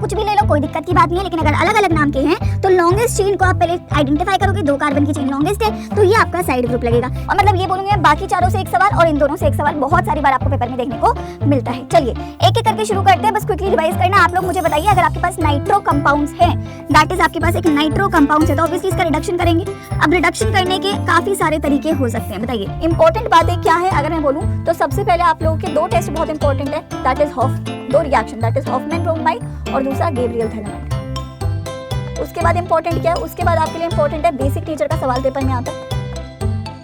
कुछ भी ले लो, कोई दिक्कत की बात नहीं है। लेकिन अगर अलग अलग नाम के हैं तो लॉन्गेस्ट चेन को आप पहले आइडेंटिफाई करोगे, 2 कार्बन की चेन लॉन्गेस्ट है तो ये आपका साइड ग्रुप लगेगा। और मतलब ये बोलूंगी बाकी चारों से एक सवाल और इन दोनों से एक सवाल बहुत सारी बार आपको पेपर में देखने को मिलता है। चलिए एक एक करके शुरू करते हैं, बस क्विकली रिवाइज करना। आप लोग मुझे बताइए, अगर आपके पास नाइट्रो कंपाउंड्स हैं, दैट इज आपके पास एक नाइट्रो कंपाउंड्स है तो ऑब्वियसली इसका रिडक्शन करेंगे। अब रिडक्शन करने के काफी सारे तरीके हो सकते हैं, बताइए इंपॉर्टेंट बातें क्या है। अगर मैं बोलूं तो सबसे पहले आप लोगों के 2 टेस्ट बहुत इंपॉर्टेंट है, दैट इज दो reaction, that is Hoffmann bromide और दूसरा गैब्रियल थैलेमाइड। उसके बाद इंपॉर्टेंट क्या है, उसके बाद आपके लिए इंपॉर्टेंट है बेसिक नेचर का सवाल पेपर में आता है।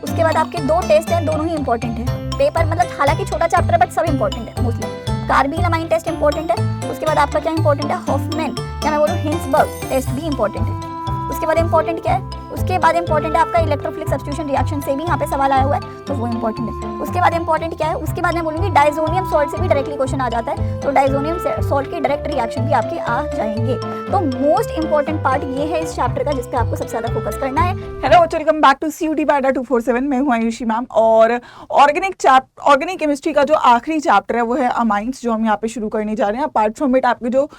उसके बाद आपके 2 टेस्ट हैं, दोनों ही इंपॉर्टेंट है पेपर, मतलब हालांकि छोटा चैप्टर है बट सब इंपॉर्टेंट है मोस्टली। कार्बिलामाइन टेस्ट इंपॉर्टेंट है। उसके बाद आपका क्या इंपॉर्टेंट है, हॉफमैन या मैं बोलूं हिंसबर्ग टेस्ट भी इंपॉर्टेंट है। उसके बाद इंपॉर्टेंट क्या है, उसके बाद इंपॉर्टेंट है आपका इलेक्ट्रोफिलिक सब्स्टिट्यूशन रिएक्शन से भी यहाँ पे सवाल आया हुआ है तो वो इंपॉर्टेंट है। उसके बाद इंपॉर्टेंट क्या है, उसके बाद मैं बोलूंगी डाइजोनियम सॉल्ट से भी डायरेक्टली क्वेश्चन आ जाता है तो डाइजोनियम सॉल्ट के डायरेक्ट रिएक्शन भी आपके आ जाएंगे। तो मोस्ट इंपॉर्टेंट पार्ट ये है इस चैप्टर का जिस पे आपको सबसे ज्यादा फोकस करना है। Hello, welcome back to CUT by 247। मैं हूं आयुषी मैम और ऑर्गेनिक केमिस्ट्री का जो आखिरी चैप्टर है वो है अमाइंस, जो हम यहाँ पे शुरू करने जा रहे हैं। अपार्ट फ्रॉम इट आपके जो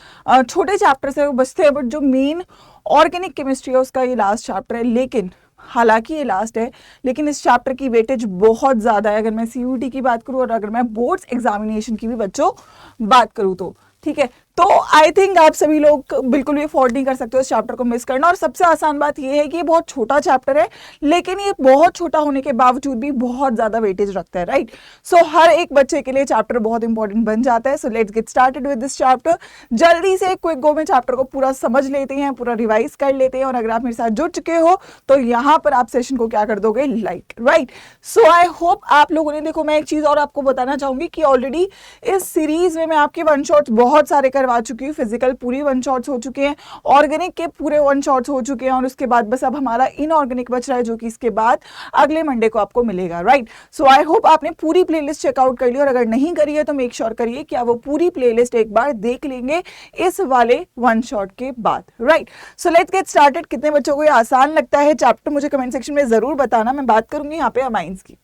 छोटे चैप्टर्स है वो बचते हैं, बट जो मेन ऑर्गेनिक केमिस्ट्री है उसका ये लास्ट चैप्टर है। लेकिन हालांकि ये लास्ट है लेकिन इस चैप्टर की वेटेज बहुत ज़्यादा है अगर मैं CUT की बात करूँ और अगर मैं बोर्ड्स एग्जामिनेशन की भी बच्चों बात करूँ तो ठीक है। तो आई थिंक आप सभी लोग बिल्कुल भी अफोर्ड नहीं कर सकते इस चैप्टर को मिस करना। और सबसे आसान बात यह है कि ये बहुत छोटा चैप्टर है लेकिन ये बहुत छोटा होने के बावजूद भी बहुत ज्यादा वेटेज रखता है, राइट। सो हर एक बच्चे के लिए चैप्टर बहुत इंपॉर्टेंट बन जाता है। So let's get started with this chapter. जल्दी से क्विक गो में चैप्टर को पूरा समझ लेते हैं, पूरा रिवाइज कर लेते हैं। और अगर आप मेरे साथ जुड़ चुके हो तो यहाँ पर आप सेशन को क्या कर दोगे, लाइक, राइट। सो आई होप आप लोगों ने, देखो मैं एक चीज और आपको बताना चाहूंगी कि ऑलरेडी इस सीरीज में मैं आपके वन शॉट्स बहुत सारे करवा चुकी हूँ। फिजिकल पूरी 1 शॉट्स हो चुके हैं, ऑर्गेनिक के पूरे 1 शॉट्स हो चुके हैं और उसके बाद बस अब हमारा इनऑर्गेनिक बच रहा है जो कि इसके बाद अगले मंडे को आपको मिलेगा, राइट। सो आई होप आपने पूरी प्लेलिस्ट चेकआउट कर ली और अगर नहीं करी है तो मेक श्योर करिए कि आप वो पूरी प्लेलिस्ट एक बार देख लेंगे इस वाले 1 शॉट के बाद, right. So let's get started. कितने बच्चों को ये आसान लगता है चैप्टर मुझे कमेंट सेक्शन में जरूर बताना। मैं बात करूंगी यहाँ पे अमाइंस की।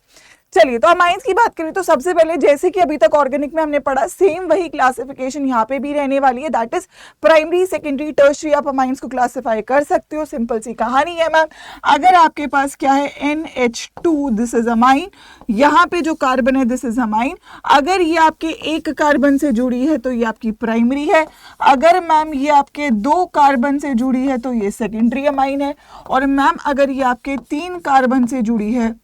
चलिए तो अमाइंस की बात करें तो सबसे पहले जैसे कि अभी तक ऑर्गेनिक में हमने पढ़ा सेम वही क्लासिफिकेशन यहाँ पे भी रहने वाली है, that is primary, secondary, tertiary. आप अमाइंस को क्लासिफाई कर सकते हो, सिंपल सी कहानी है मैम। अगर आपके पास क्या है NH2, दिस इज अमाइन, यहाँ पे जो कार्बन है दिस इज अमाइन। अगर ये आपके 1 कार्बन से जुड़ी है तो ये आपकी प्राइमरी है। अगर मैम ये आपके 2 कार्बन से जुड़ी है तो ये सेकेंडरी अमाइन है। और मैम अगर ये आपके 3 कार्बन से जुड़ी है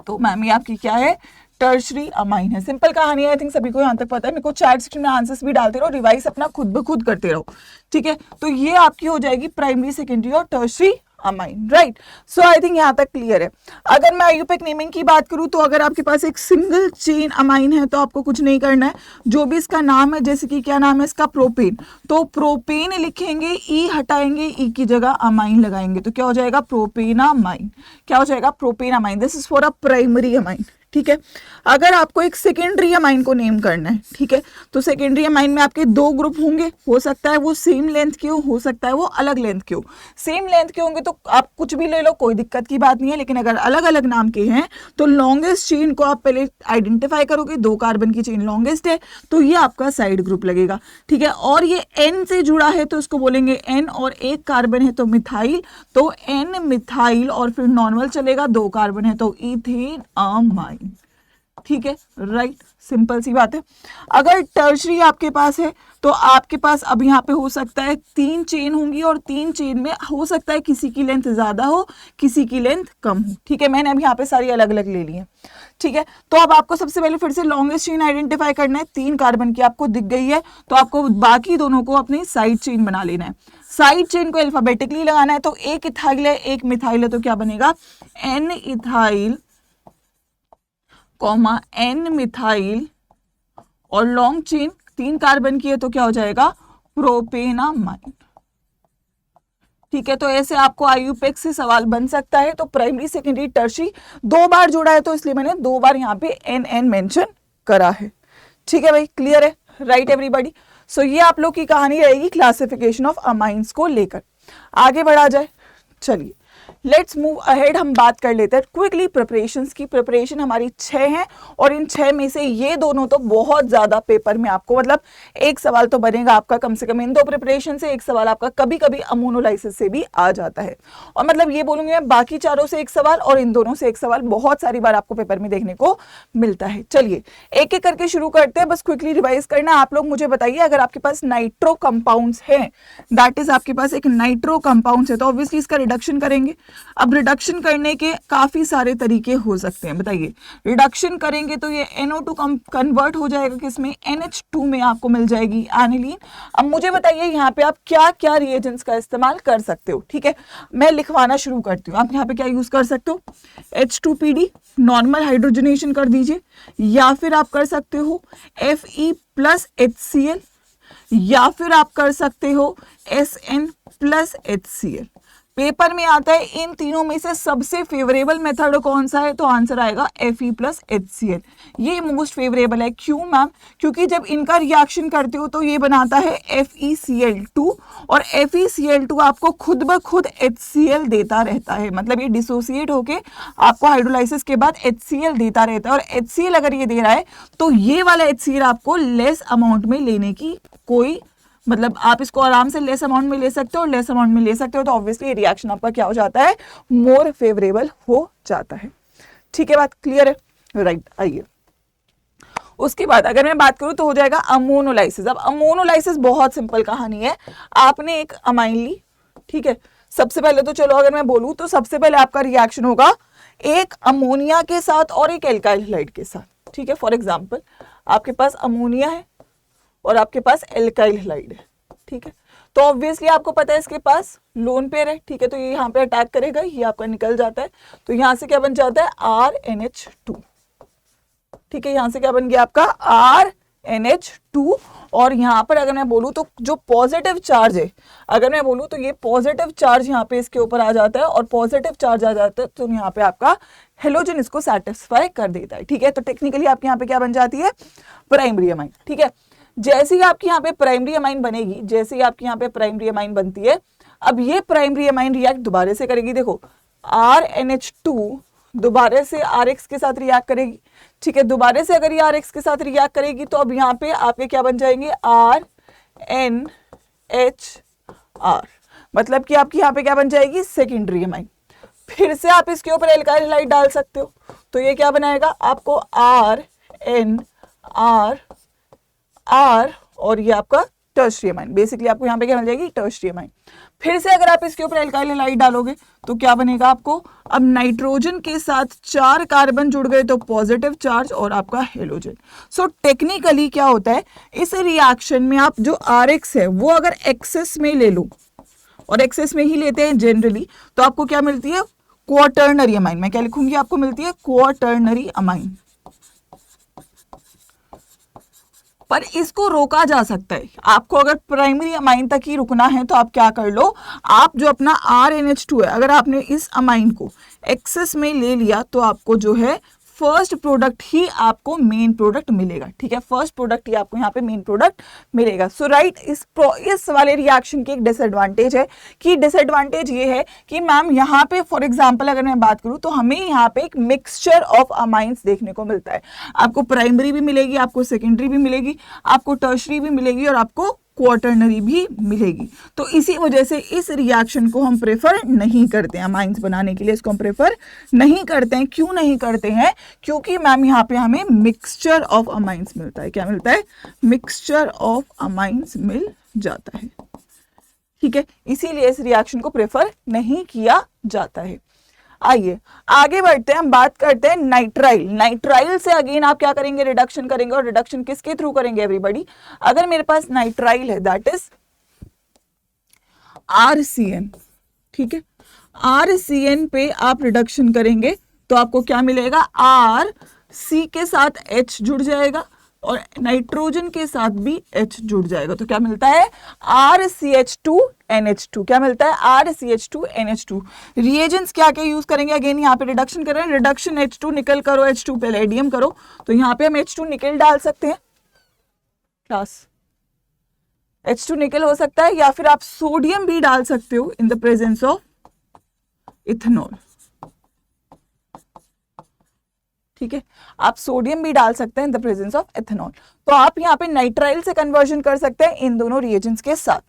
तो मैम ये आपकी क्या है, टर्शरी अमाइन है। सिंपल कहानी है, आई थिंक सभी को यहाँ तक पता है। मेरे को चैट सेक्शन में आंसर्स भी डालते रहो, रिवाइज अपना खुद ब खुद करते रहो, ठीक है। तो ये आपकी हो जाएगी प्राइमरी, सेकेंडरी और tertiary amine, right. So I think यहाँ तक क्लियर है। अगर मैं आईयूपैक नेमिंग की बात करूँ तो अगर आपके पास एक सिंगल चेन अमाइन है तो आपको कुछ नहीं करना है, जो भी इसका नाम है, जैसे कि क्या नाम है इसका, प्रोपेन, तो प्रोपेन लिखेंगे, ई हटाएंगे, ई की जगह अमाइन लगाएंगे तो क्या हो जाएगा, प्रोपेनामाइन। क्या हो जाएगा, propanamine. This is for a primary amine, ठीक है। अगर आपको एक सेकेंडरी अमाइन को नेम करना है, ठीक है, तो सेकेंडरी अमाइन में आपके 2 ग्रुप होंगे, हो सकता है वो सेम लेंथ के हो सकता है वो अलग लेंथ के हो। सेम लेंथ के होंगे तो आप कुछ भी ले लो, कोई दिक्कत की बात नहीं है। लेकिन अगर अलग अलग नाम के हैं तो लॉन्गेस्ट चेन को आप पहले आइडेंटिफाई करोगे, 2 कार्बन की चेन लॉन्गेस्ट है तो ये आपका साइड ग्रुप लगेगा, ठीक है। और ये N से जुड़ा है तो उसको बोलेंगे N, और 1 कार्बन है तो मिथाइल, तो N मिथाइल, और फिर नॉर्मल चलेगा, 2 कार्बन है तो इथेन अमाइन, ठीक है, राइट। सिंपल सी बात है। अगर टर्शरी आपके पास है तो आपके पास अब यहाँ पे हो सकता है 3 चेन होंगी और 3 चेन में हो सकता है किसी की लेंथ ज्यादा हो, किसी की लेंथ कम हो, ठीक है। मैंने अब यहाँ पे सारी अलग अलग ले ली है, ठीक है। तो अब आपको सबसे पहले फिर से लॉन्गेस्ट चेन आइडेंटिफाई करना है। 3 कार्बन की आपको दिख गई है तो आपको बाकी दोनों को अपनी साइड चेन बना लेना है। साइड चेन को अल्फाबेटिकली लगाना है तो 1 इथाइल है, 1 मिथाइल है तो क्या बनेगा, N ethyl comma N methyl, और लॉन्ग चेन 3 कार्बन की है तो क्या हो जाएगा, प्रोपेनामाइन, ठीक है। तो ऐसे आपको आईयूपैक से सवाल बन सकता है। तो प्राइमरी, सेकेंडरी, टर्शरी 2 बार जोड़ा है तो इसलिए मैंने 2 बार यहाँ पे NN मेंशन करा है, ठीक है भाई, क्लियर है, राइट एवरीबॉडी। सो ये आप लोग की कहानी रहेगी क्लासिफिकेशन ऑफ अमाइंस को लेकर। आगे बढ़ा जाए, चलिए लेट्स मूव अहेड, हम बात कर लेते हैं क्विकली प्रिपरेशंस की। प्रिपरेशन हमारी 6 हैं और इन 6 में से ये दोनों तो बहुत ज्यादा पेपर में आपको, मतलब एक सवाल तो बनेगा आपका कम से कम इन दो प्रिपरेशन से, एक सवाल आपका कभी कभी अमोनोलाइसिस से भी आ जाता है। और मतलब ये बोलूंगी मैं, बाकी चारों से एक सवाल और इन दोनों से एक सवाल बहुत सारी बार आपको पेपर में देखने को मिलता है। चलिए एक एक करके शुरू करते हैं, बस क्विकली रिवाइज करना। आप लोग मुझे बताइए, अगर आपके पास नाइट्रो कंपाउंड्स हैं, दैट इज आपके पास एक नाइट्रो कंपाउंड्स है, तो ऑब्वियसली इसका रिडक्शन करेंगे। अब रिडक्शन करने के काफी सारे तरीके हो सकते हैं, बताइए। रिडक्शन करेंगे तो ये NO2 कन्वर्ट हो जाएगा किसमें, NH2 में आपको मिल जाएगी एनिलीन। अब मुझे बताइए यहाँ पे आप क्या क्या रिएजेंट्स का इस्तेमाल कर सकते हो, ठीक है। मैं लिखवाना शुरू करती हूँ। आप यहाँ पे क्या यूज कर सकते हो, H2PD नॉर्मल हाइड्रोजनेशन कर दीजिए, या फिर आप कर सकते हो Fe+HCl, या फिर आप कर सकते हो SN+HCl। पेपर में आता है इन तीनों में से सबसे फेवरेबल मेथड कौन सा है, तो आंसर आएगा Fe+HCl। ये मोस्ट फेवरेबल है। क्यों मैम, क्योंकि जब इनका रिएक्शन करते हो तो ये बनाता है FeCl2, और FeCl2 आपको खुद ब खुद HCl देता रहता है, मतलब ये डिसोसिएट होके आपको हाइड्रोलाइसिस के बाद HCl देता रहता है। और HCl अगर ये दे रहा है तो ये वाला HCl आपको लेस अमाउंट में लेने की कोई, मतलब आप इसको आराम से लेस अमाउंट में ले सकते हो और लेस अमाउंट में ले सकते हो, तो ऑब्वियसली रिएक्शन आपका क्या हो जाता है, मोर फेवरेबल हो जाता है। ठीक है, बात क्लियर है, राइट। आइए उसके बाद अगर मैं बात करूं तो हो जाएगा अमोनोलाइसिस। अब अमोनोलाइसिस बहुत सिंपल कहानी है। आपने एक अमाइन ली, ठीक है। सबसे पहले तो चलो अगर मैं बोलूं तो सबसे पहले आपका रिएक्शन होगा एक अमोनिया के साथ और एक एल्काइल हैलाइड के साथ, ठीक है। फॉर एग्जाम्पल आपके पास अमोनिया है और आपके पास एल्काइल हैलाइड है, ठीक है। तो ऑब्वियसली आपको पता है इसके पास लोन पेयर है, ठीक है। तो ये यहाँ पे अटैक करेगा, ये आपका निकल जाता है, तो यहाँ से क्या बन जाता है RNH2, ठीक है। यहाँ से क्या बन गया आपका RNH2। और यहाँ पर अगर मैं बोलूँ तो जो पॉजिटिव चार्ज है, अगर मैं बोलूँ तो ये पॉजिटिव चार्ज यहाँ पे इसके ऊपर आ जाता है, और पॉजिटिव चार्ज आ जाता है तो यहाँ पे आपका हेलोजन इसको सेटिस्फाई कर देता है, ठीक है। तो टेक्निकली आपके यहाँ पे क्या बन जाती है, प्राइमरी अमाइन, ठीक है। जैसे ही आपकी यहाँ पे प्राइमरी अमाइन बनेगी, जैसे ही आपकी यहाँ पे प्राइमरी अमाइन बनती है, अब ये प्राइमरी अमाइन रिएक्ट दोबारा से करेगी। देखो RNH2 दोबारा से RX के साथ रिएक्ट करेगी, ठीक है। दोबारा से अगर ये RX के साथ रिएक्ट करेगी तो अब यहाँ पे आपके क्या बन जाएंगे RNHR, मतलब कि आपकी यहाँ पे क्या बन जाएगी सेकेंडरी अमाइन। फिर से आप इसके ऊपर एल्काइल हैलाइड डाल सकते हो, तो ये क्या बनाएगा आपको RNR और ये आपका टर्शियरी अमाइन। बेसिकली आपको यहाँ पे क्या मिल जाएगी, टर्शियरी अमाइन। फिर से अगर आप इसके ऊपर एल्काइल हैलाइड डालोगे तो क्या बनेगा आपको, अब नाइट्रोजन के साथ 4 कार्बन जुड़ गए तो पॉजिटिव चार्ज और आपका हेलोजन। सो टेक्निकली क्या होता है, इस रिएक्शन में आप जो RX है वो अगर एक्सेस में ले लो, और एक्सेस में ही लेते हैं जनरली, तो आपको क्या मिलती है, क्वाटर्नरी अमाइन। मैं क्या लिखूंगी, आपको मिलती है क्वाटर्नरी अमाइन। पर इसको रोका जा सकता है। आपको अगर प्राइमरी अमाइन तक ही रुकना है तो आप क्या कर लो, आप जो अपना RNH2 है, अगर आपने इस अमाइन को एक्सेस में ले लिया तो आपको जो है फर्स्ट प्रोडक्ट ही आपको मेन प्रोडक्ट मिलेगा, ठीक है। फर्स्ट प्रोडक्ट ही आपको यहाँ पे मेन प्रोडक्ट मिलेगा। सो राइट, इस वाले रिएक्शन की एक डिसएडवांटेज है, कि डिसएडवांटेज ये है कि मैम यहाँ पे फॉर एग्जांपल अगर मैं बात करूँ तो हमें यहाँ पे एक मिक्सचर ऑफ अमाइंस देखने को मिलता है। आपको प्राइमरी भी मिलेगी, आपको सेकेंडरी भी मिलेगी, आपको टर्शरी भी मिलेगी और आपको क्वाटर्नरी भी मिलेगी। तो इसी वजह से इस रिएक्शन को हम प्रेफर नहीं करते हैं, अमाइंस बनाने के लिए इसको हम प्रेफर नहीं करते हैं। क्यों नहीं करते हैं, क्योंकि मैम यहाँ पे हमें मिक्सचर ऑफ अमाइंस मिलता है। क्या मिलता है, मिक्सचर ऑफ अमाइंस मिल जाता है, ठीक है। इसीलिए इस रिएक्शन को प्रेफर नहीं किया जाता है। आइए आगे बढ़ते हैं, हम बात करते हैं नाइट्राइल। नाइट्राइल से अगेन आप क्या करेंगे, रिडक्शन करेंगे, और रिडक्शन किसके थ्रू करेंगे एवरीबॉडी, अगर मेरे पास नाइट्राइल है दैट इज RCN, ठीक है। RCN पे आप रिडक्शन करेंगे तो आपको क्या मिलेगा, RC के साथ H जुड़ जाएगा और नाइट्रोजन के साथ भी H जुड़ जाएगा, तो क्या मिलता है RCH2NH2। क्या मिलता है, RCH2NH2। रिएजेंट्स क्या क्या यूज करेंगे, अगेन यहाँ पे रिडक्शन कर रहे हैं, रिडक्शन H2 निकल करो, H2 पैलेडियम करो, तो यहाँ पे हम H2 निकल डाल सकते हैं, क्लास H2 निकल हो सकता है, या फिर आप सोडियम भी डाल सकते हो in the presence of ethanol. ठीक है, आप सोडियम भी डाल सकते हैं इन द प्रेजेंस ऑफ इथेनॉल। तो आप यहाँ पे नाइट्राइल से कन्वर्जन कर सकते हैं इन दोनों रिएजेंट्स के साथ।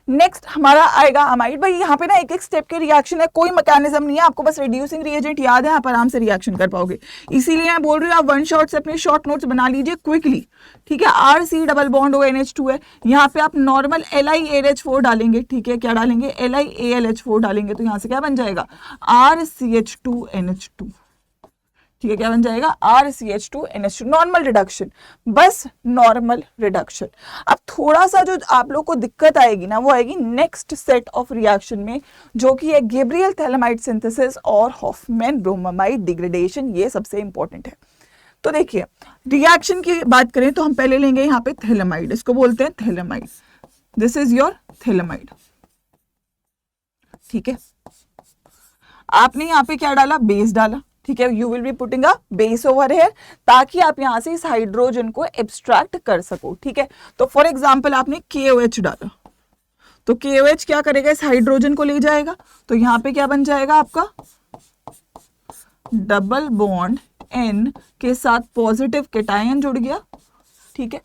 नेक्स्ट हमारा आएगा अमाइड। भाई यहाँ पे ना एक एक स्टेप के रिएक्शन है, कोई मैकेनिज्म नहीं है, आपको बस रिड्यूसिंग रिएजेंट याद है, आप आराम से रिएक्शन कर पाओगे। इसीलिए मैं बोल रही हूँ आप वन शॉट से अपने शॉर्ट नोट्स बना लीजिए क्विकली। ठीक है, RC डबल बॉन्ड ONH2 है, यहाँ पे आप नॉर्मल LiAlH4 डालेंगे। ठीक है, क्या डालेंगे? LiAlH4 डालेंगे, तो यहाँ से क्या बन जाएगा? RCH2NH2। ठीक है, क्या बन जाएगा? RCH2NH2। नॉर्मल रिडक्शन, बस नॉर्मल रिडक्शन। अब थोड़ा सा जो आप लोग को दिक्कत आएगी ना, वो आएगी नेक्स्ट सेट ऑफ रिएक्शन में, जो कि है गैब्रियल थैलेमाइड सिंथेसिस और हॉफमैन ब्रोमामाइड डिग्रेडेशन। ये सबसे इंपॉर्टेंट है। तो देखिए, रिएक्शन की बात करें तो हम पहले लेंगे यहाँ पे थैलेमाइड, इसको बोलते हैं phthalimide. This is your phthalimide. ठीक है, आपने यहाँ पे क्या डाला? बेस डाला। ठीक है, you will be putting a base over here, ताकि आप यहां से इस हाइड्रोजन को एब्स्ट्रैक्ट कर सको। ठीक है, तो फॉर एग्जांपल आपने KOH डाला, तो KOH क्या करेगा? इस हाइड्रोजन को ले जाएगा, तो यहां पे क्या बन जाएगा आपका? डबल बॉन्ड N के साथ पॉजिटिव कैटायन जुड़ गया। ठीक है,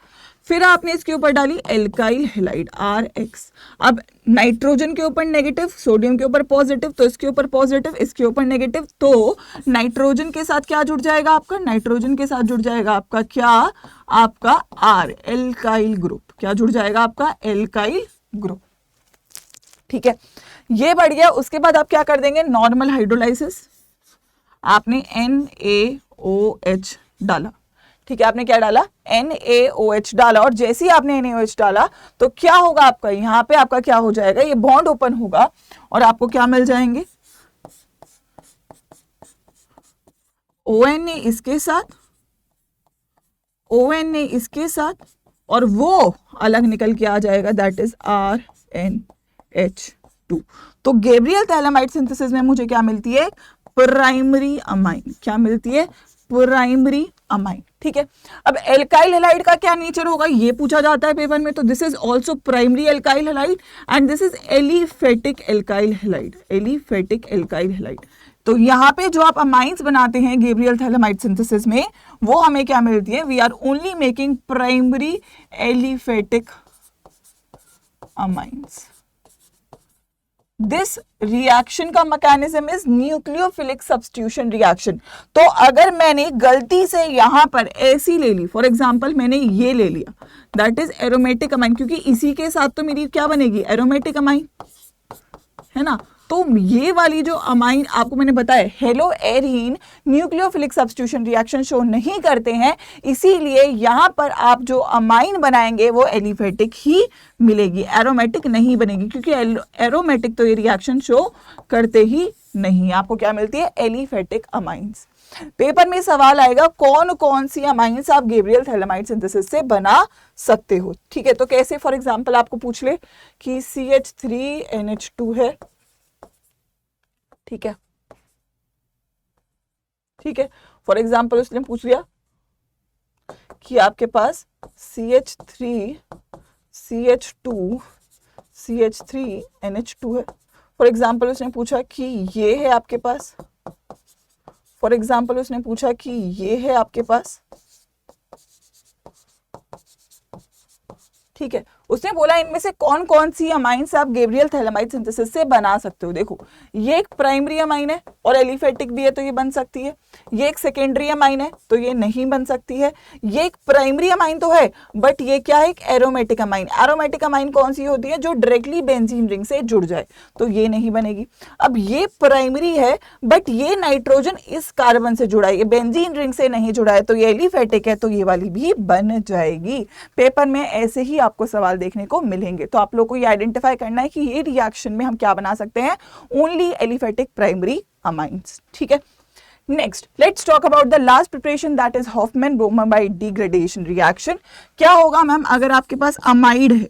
फिर आपने इसके ऊपर डाली एल्काइल हैलाइड RX। अब नाइट्रोजन के ऊपर नेगेटिव, सोडियम के ऊपर पॉजिटिव, तो इसके ऊपर पॉजिटिव, इसके ऊपर नेगेटिव, तो नाइट्रोजन के साथ क्या जुड़ जाएगा आपका? नाइट्रोजन के साथ जुड़ जाएगा आपका क्या? आपका R, एल्काइल ग्रुप। क्या जुड़ जाएगा आपका? Alkyl group. ठीक है, ये बढ़ गया। उसके बाद आप क्या कर देंगे? नॉर्मल हाइड्रोलाइसिस, आपने NaOH डाला। ठीक है, आपने क्या डाला? NaOH डाला, और जैसे ही आपने NaOH डाला तो क्या होगा आपका? यहाँ पे आपका क्या हो जाएगा? ये बॉन्ड ओपन होगा और आपको क्या मिल जाएंगे? ONA इसके साथ, ONA इसके साथ, और वो अलग निकल के आ जाएगा, दैट इज RNH2। तो गैब्रियल थैलेमाइड सिंथेसिस में मुझे क्या मिलती है? Primary amine. क्या मिलती है? Primary amine. ठीक है, अब एल्काइल हैलाइड का क्या नेचर होगा? ये पूछा जाता है पेपर में, तो this is also primary alkyl halide and this is aliphatic alkyl halide. Aliphatic alkyl halide. तो यहाँ पे जो आप अमाइंस बनाते हैं गैब्रियल थैलेमाइड सिंथेसिस में, वो हमें क्या मिलती है? We are only making primary aliphatic amines. This reaction का mechanism is nucleophilic substitution reaction. तो अगर मैंने गलती से यहां पर ऐसी ले ली, फॉर एग्जांपल मैंने ये ले लिया, दैट इज एरोमेटिक अमाइन, क्योंकि इसी के साथ तो मेरी क्या बनेगी? एरोमेटिक अमाइन, है ना। तो ये वाली जो अमाइन आपको मैंने बताया, hello arene nucleophilic substitution reaction show नहीं करते हैं, इसीलिए यहां पर आप जो अमाइन बनाएंगे वो एलिफेटिक ही मिलेगी, एरोमेटिक नहीं बनेगी, क्योंकि एरोमेटिक तो ये रिएक्शन शो करते ही नहीं। आपको क्या मिलती है? Aliphatic amines. पेपर में सवाल आएगा कौन कौन सी अमाइंस आप गैब्रियल थैलेमाइड सिंथेसिस से बना सकते हो। ठीक है, तो कैसे? फॉर एग्जांपल आपको पूछ ले कि CH3NH2 है। ठीक है, ठीक है, फॉर एग्जाम्पल उसने पूछ लिया कि आपके पास CH3 CH2 CH3NH2 है। फॉर एग्जाम्पल उसने पूछा कि ये है आपके पास, फॉर एग्जाम्पल उसने पूछा कि ये है आपके पास। ठीक है, उसने बोला इनमें से कौन कौन सी अमाइंस आप गैब्रियल थैलेमाइड सिंथेसिस से बना सकते हो। देखो, ये एक प्राइमरी अमाइन है और एलिफेटिक भी है, तो ये बन सकती है। ये एक सेकेंडरी अमाइन है, तो ये नहीं बन सकती है। ये एक प्राइमरी अमाइन तो है, बट ये क्या है? एक एरोमेटिक अमाइन। एरोमेटिक अमाइन कौन सी होती है? जो डायरेक्टली बेंजीन रिंग से जुड़ जाए, तो ये नहीं बनेगी। अब ये प्राइमरी है, बट ये नाइट्रोजन इस कार्बन से जुड़ा है, ये बेंजीन रिंग से नहीं जुड़ा है, तो ये एलिफेटिक है, तो ये वाली भी बन जाएगी। पेपर में ऐसे ही आपको सवाल देखने को मिलेंगे। तो आप लोग को ये आइडेंटिफाई करना है कि ये रिएक्शन में हम क्या बना सकते हैं? Only aliphatic primary amines. ठीक है, next let's talk about the last preparation, that is Hofmann bromamide degradation reaction. क्या होगा मैम? अगर आपके पास अमाइड है,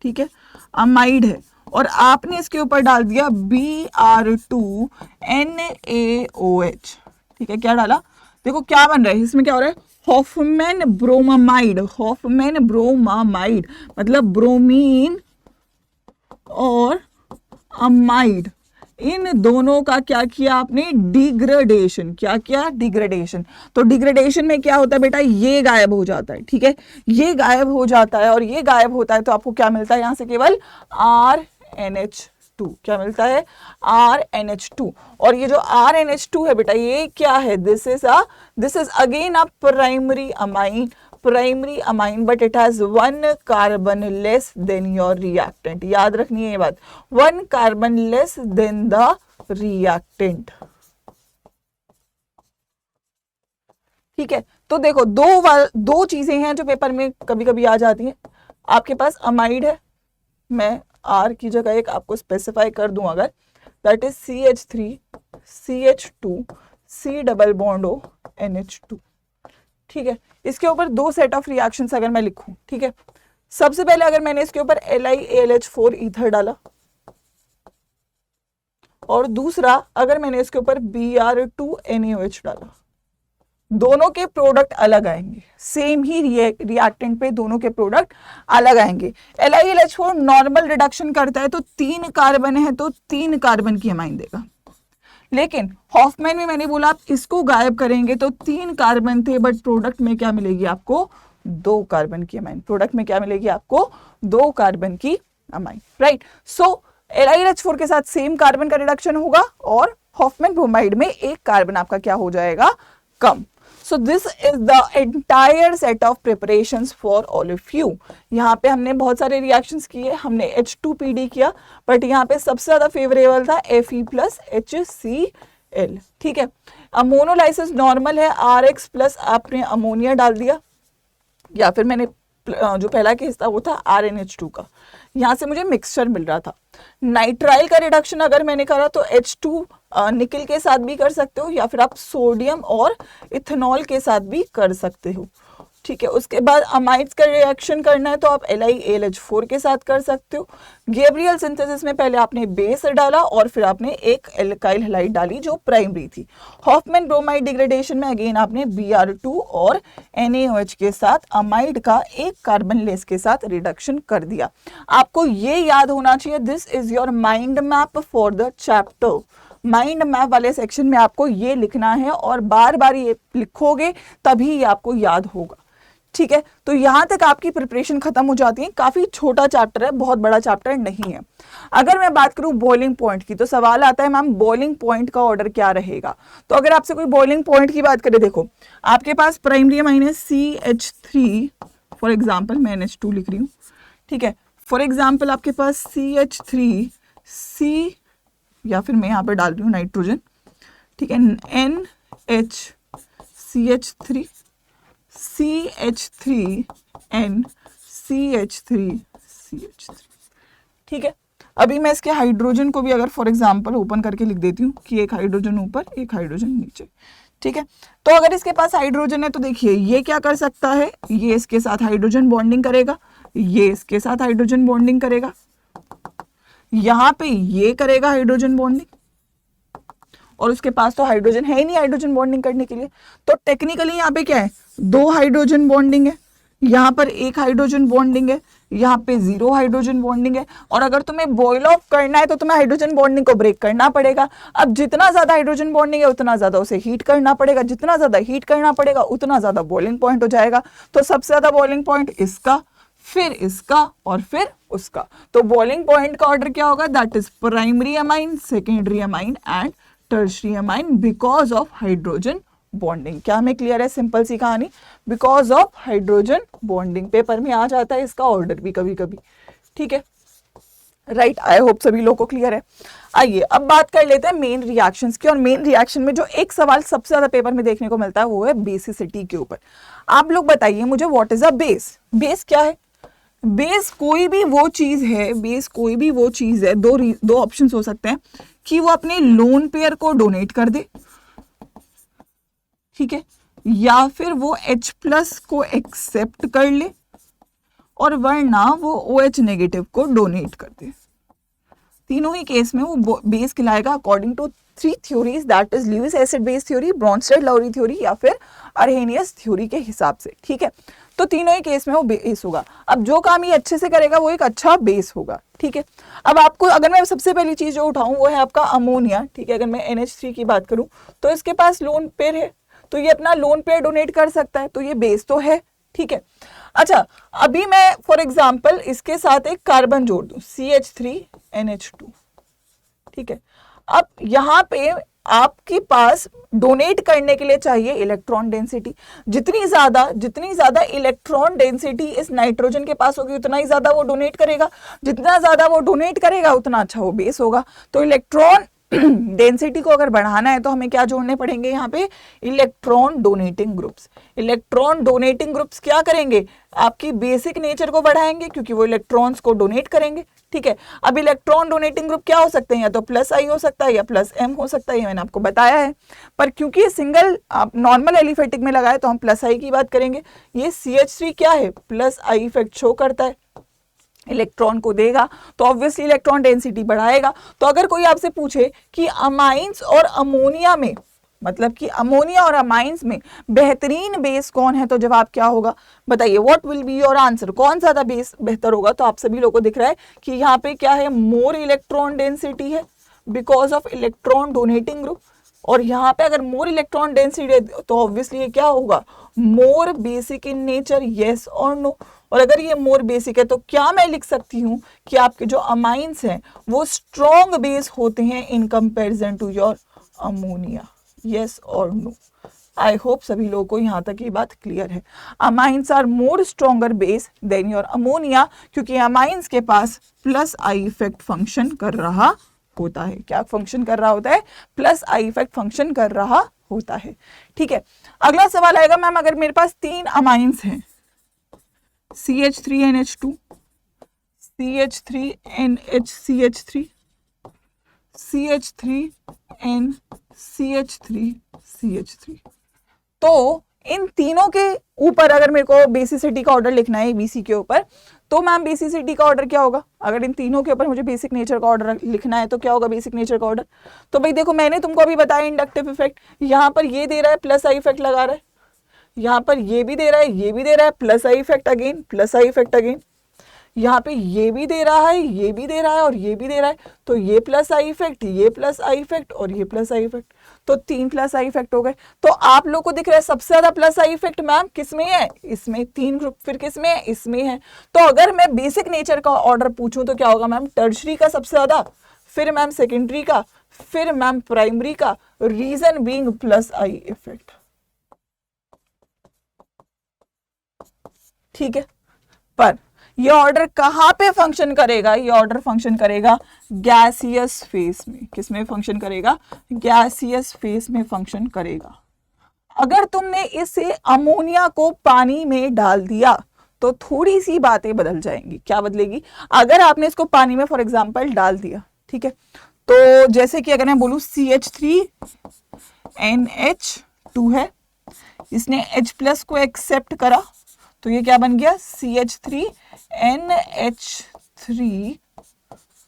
ठीक है, अमाइड है, और आपने इसके ऊपर डाल दिया Br2NaOH। ठीक है, क्या डाला? देखो क्या बन रहा है इसमें, क्या हो रहा है? Hofmann bromamide. हॉफमैन ब्रोमामाइड मतलब ब्रोमीन और अमाइड, इन दोनों का क्या किया आपने, डिग्रेडेशन। क्या किया, डिग्रेडेशन। तो डिग्रेडेशन में क्या होता है बेटा, ये गायब हो जाता है, ठीक है, ये गायब हो जाता है, और ये गायब होता है तो आपको क्या मिलता है, यहां से केवल RNH2। क्या मिलता है, RNH2। और ये जो RNH2 है बेटा, ये क्या है, this is again a primary amine, but it has 1 carbon less than your reactant. याद रखनी है ये बात, 1 carbon less than the reactant. ठीक है, तो देखो दो चीजें हैं जो पेपर में कभी कभी आ जाती हैं। आपके पास अमाइड है, मैं R की जगह एक आपको स्पेसिफाई कर दूं अगर, that is CH3 CH2 C double bond O NH2। ठीक है, इसके ऊपर 2 सेट ऑफ रिएक्शंस अगर मैं लिखूं, ठीक है, सबसे पहले अगर मैंने इसके ऊपर LiAlH4 ईथर डाला, और दूसरा अगर मैंने इसके ऊपर Br2 NaOH डाला, दोनों के प्रोडक्ट अलग आएंगे, सेम ही रिएक्टेंट पे दोनों के प्रोडक्ट अलग आएंगे। LiAlH4 नॉर्मल रिडक्शन करता है तो 3 कार्बन है तो 3 कार्बन की अमाइन देगा, लेकिन हॉफमैन में मैंने बोला आप इसको गायब करेंगे तो 3 कार्बन थे, बट प्रोडक्ट में क्या मिलेगी आपको, 2 कार्बन की अमाइन। प्रोडक्ट में क्या मिलेगी आपको, 2 कार्बन की अमाइन, राइट। सो LiLH4 के साथ सेम कार्बन का रिडक्शन होगा, और हॉफमैन ब्रोमाइड में 1 कार्बन आपका क्या हो जाएगा, कम। So this is the entire set of preparations for all of you। यहाँ पे हमने बहुत सारे रिएक्शंस किए, हमने H2PD किया, बट यहाँ पे सबसे ज्यादा फेवरेबल था Fe प्लस HCl। ठीक है, अमोनोलाइसिस नॉर्मल है, RX प्लस आपने अमोनिया डाल दिया, या फिर मैंने जो पहला केस था वो था RNH2 का, यहाँ से मुझे मिक्सचर मिल रहा था। नाइट्राइल का रिडक्शन अगर मैंने करा तो H2 निकल के साथ भी कर सकते हो, या फिर आप सोडियम और इथेनॉल के साथ भी कर सकते हो। ठीक है, उसके बाद अमाइड्स का रिएक्शन करना है तो आप LiAlH4 के साथ कर सकते हो। गैब्रियल सिंथेसिस में पहले आपने बेस डाला और फिर आपने एक एल्काइल हैलाइड डाली जो प्राइमरी थी। हॉफमैन ब्रोमाइड डिग्रेडेशन में अगेन आपने Br2 और NaOH के साथ अमाइड का 1 कार्बन लेस के साथ रिडक्शन कर दिया। आपको ये याद होना चाहिए, this is your mind map for the chapter. Mind map वाले सेक्शन में आपको ये लिखना है, और बार बार ये लिखोगे तभी ये आपको याद होगा। ठीक है, तो यहां तक आपकी प्रिपरेशन खत्म हो जाती है। काफी छोटा चैप्टर है, बहुत बड़ा चैप्टर नहीं है। अगर मैं बात करूं बॉइलिंग पॉइंट की, तो सवाल आता है मैम बॉइलिंग पॉइंट का ऑर्डर क्या रहेगा। तो अगर आपसे कोई बॉइलिंग पॉइंट की बात करे, देखो आपके पास प्राइमरी अमाइन है CH3, फॉर एग्जाम्पल मैं NH2 लिख रही हूँ। ठीक है, फॉर एग्जाम्पल आपके पास CH3 C, या फिर मैं यहाँ पे डाल रही हूँ नाइट्रोजन, ठीक है, NHCH3 CH3N CH3 ठीक है। अभी मैं इसके हाइड्रोजन को भी अगर फॉर एग्जांपल ओपन करके लिख देती हूँ कि एक हाइड्रोजन ऊपर एक हाइड्रोजन नीचे। ठीक है, तो अगर इसके पास हाइड्रोजन है तो देखिए ये क्या कर सकता है, ये इसके साथ हाइड्रोजन बॉन्डिंग करेगा, ये इसके साथ हाइड्रोजन बॉन्डिंग करेगा, यहाँ पे ये करेगा हाइड्रोजन बॉन्डिंग, और उसके पास तो हाइड्रोजन है ही नहीं हाइड्रोजन बॉन्डिंग करने के लिए। तो टेक्निकली यहाँ पे क्या है, 2 हाइड्रोजन बॉन्डिंग है, यहाँ पर 1 हाइड्रोजन बॉन्डिंग है, यहाँ पे 0 हाइड्रोजन बॉन्डिंग है। और अगर तुम्हें बॉयल ऑफ करना है तो तुम्हें हाइड्रोजन बॉन्डिंग को ब्रेक करना पड़ेगा। अब जितना ज्यादा हाइड्रोजन बॉन्डिंग है उतना ज्यादा उसे हीट करना पड़ेगा, जितना ज्यादा हीट करना पड़ेगा उतना ज्यादा बॉइलिंग पॉइंट हो जाएगा। तो सबसे ज्यादा बॉइलिंग पॉइंट इसका, फिर इसका और फिर उसका। तो बॉइलिंग पॉइंट का ऑर्डर क्या होगा, that is primary amine, secondary amine and tertiary amine because of hydrogen bonding. क्या हमें क्लियर है, सिंपल सी कहानी, because of hydrogen bonding. Paper में आ जाता है इसका ऑर्डर भी कभी कभी। ठीक है, राइट, आई होप सभी लोगों को क्लियर है। आइए अब बात कर लेते हैं मेन रिएक्शंस की। और मेन रिएक्शन में जो एक सवाल सबसे ज्यादा पेपर में देखने को मिलता है वो है बेसिसिटी के ऊपर। आप लोग बताइए मुझे, what is a base. Base क्या है, बेस कोई भी वो चीज है, बेस कोई भी वो चीज है, दो ऑप्शंस हो सकते हैं कि वो अपने लोन पेयर को डोनेट कर दे, ठीक है, या फिर वो H+ को एक्सेप्ट कर ले, और वरना वो OH नेगेटिव को डोनेट कर दे। तीनों ही केस में वो बेस कहलाएगा according to 3 theories, that is Lewis acid base theory, Bronsted Lowry theory, या फिर अर्हेनियस थ्योरी के हिसाब से। ठीक है, तो तीनों ही केस में वो बेस होगा। अब जो काम ये अच्छे से करेगा वो एक अच्छा बेस होगा, ठीक है। अब आपको अगर मैं सबसे पहली चीज जो उठाऊं वो है आपका अमोनिया, ठीक है। अगर मैं NH3 की बात करूं तो इसके पास लोन पेयर है, तो ये अपना लोन पेयर डोनेट कर सकता है, तो ये बेस तो है, ठीक है। अच्छा, अभी मैं फॉर एग्जाम्पल इसके साथ एक कार्बन जोड़ दूं CH3NH2, ठीक है। अब यहाँ पे आपके पास डोनेट करने के लिए चाहिए इलेक्ट्रॉन डेंसिटी। जितनी ज्यादा इलेक्ट्रॉन डेंसिटी इस नाइट्रोजन के पास होगी उतना ही ज्यादा वो डोनेट करेगा, जितना ज्यादा वो डोनेट करेगा उतना अच्छा वो बेस होगा। तो इलेक्ट्रॉन डेंसिटी को अगर बढ़ाना है तो हमें क्या जोड़ने पड़ेंगे यहाँ पे, electron donating groups. Electron donating groups क्या करेंगे, आपकी बेसिक नेचर को बढ़ाएंगे क्योंकि वो इलेक्ट्रॉन्स को डोनेट करेंगे, ठीक है। अब इलेक्ट्रॉन डोनेटिंग ग्रुप क्या हो सकते हैं, या तो +I हो सकता है या +M हो सकता है, ये मैंने आपको बताया है। पर क्योंकि ये सिंगल नॉर्मल एलिफेटिक में लगा है तो हम +I की बात करेंगे। ये CH3 क्या है, +I इफेक्ट शो करता है, इलेक्ट्रॉन को देगा तो ऑब्वियसली इलेक्ट्रॉन डेंसिटी बढ़ाएगा। तो अगर कोई आपसे पूछे कि अमाइंस और अमोनिया में, मतलब कि अमोनिया और अमाइंस में बेहतरीन बेस कौन है, तो जवाब क्या होगा, बताइए। What will be your answer, कौन ज्यादा बेस बेहतर होगा। तो आप सभी लोगों को दिख रहा है कि यहाँ पे क्या है, मोर इलेक्ट्रॉन डेंसिटी है because of electron donating group. और यहाँ पे अगर मोर इलेक्ट्रॉन डेंसिटी है तो ऑब्वियसली ये क्या होगा, मोर बेसिक इन नेचर, यस और नो। और अगर ये मोर बेसिक है तो क्या मैं लिख सकती हूँ कि आपके जो अमाइंस हैं वो स्ट्रॉन्ग बेस होते हैं in comparison to your ammonia, yes और नो। आई होप सभी लोगों को यहाँ तक ये बात क्लियर है। Amines are more stronger base than your ammonia, क्योंकि अमाइंस के पास +I इफेक्ट फंक्शन कर रहा होता है। क्या फंक्शन कर रहा होता है, +I इफेक्ट फंक्शन कर रहा होता है, ठीक है। अगला सवाल आएगा, मैम अगर मेरे पास 3 अमाइंस हैं CH3NH2, CH3NHCH3, CH3NCH3CH3, तो इन तीनों के ऊपर अगर मेरे को बेसिसिटी का ऑर्डर लिखना है BC के ऊपर, तो मैम बेसिसिटी का ऑर्डर क्या होगा। अगर इन तीनों के ऊपर मुझे बेसिक नेचर का ऑर्डर लिखना है तो क्या होगा बेसिक नेचर का ऑर्डर। तो भाई देखो, मैंने तुमको अभी बताया इंडक्टिव इफेक्ट, यहाँ पर ये दे रहा है +I इफेक्ट लगा रहा है, यहाँ पर ये भी दे रहा है, ये भी दे रहा है, +I effect again, +I effect again, यहाँ पे ये भी दे रहा है, ये भी दे रहा है और ये भी दे रहा है। तो ये +I इफेक्ट, ये +I इफेक्ट और ये +I इफेक्ट, तो 3 +I इफेक्ट हो गए। तो आप लोग को दिख रहा है सबसे ज्यादा +I इफेक्ट मैम किस में है, इसमें 3 ग्रुप, फिर किस में है, इसमें है। तो अगर मैं बेसिक नेचर का ऑर्डर पूछूं तो क्या होगा मैम, टर्शरी का सबसे ज्यादा, फिर मैम सेकेंडरी का, फिर मैम प्राइमरी का, रीजन बीइंग +I इफेक्ट, ठीक है। पर ये ऑर्डर कहां पे फंक्शन करेगा, ये ऑर्डर फंक्शन करेगा गैसियस फेस में। किस में फंक्शन करेगा, गैसियस फेस में फंक्शन करेगा। अगर तुमने इसे अमोनिया को पानी में डाल दिया तो थोड़ी सी बातें बदल जाएंगी। क्या बदलेगी, अगर आपने इसको पानी में फॉर एग्जांपल डाल दिया, ठीक है, तो जैसे कि अगर मैं बोलूं CH3NH2 है, इसने H+ को एक्सेप्ट करा तो ये क्या बन गया, CH3NH3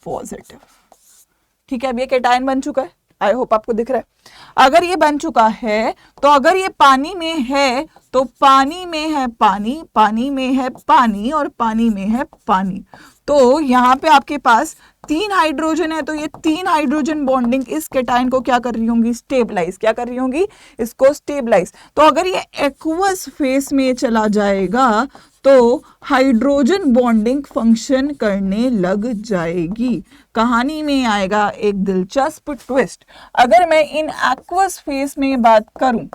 पॉजिटिव, ठीक है। अब ये कैटायन बन चुका है, आई होप आपको दिख रहा है। अगर ये बन चुका है तो अगर ये पानी में है तो पानी में है पानी, पानी में है पानी और पानी में है पानी। तो यहाँ पे आपके पास 3 हाइड्रोजन है, तो ये 3 हाइड्रोजन बॉन्डिंग इस कैटायन को क्या कर रही होंगी, स्टेबलाइज। क्या कर रही होंगी, इसको स्टेबलाइज। तो अगर ये एक्वस फेस में चला जाएगा तो हाइड्रोजन बॉन्डिंग फंक्शन करने लग जाएगी। कहानी में आएगा एक दिलचस्प ट्विस्ट। अगर मैं इन एक्वस फेस में बात करूं,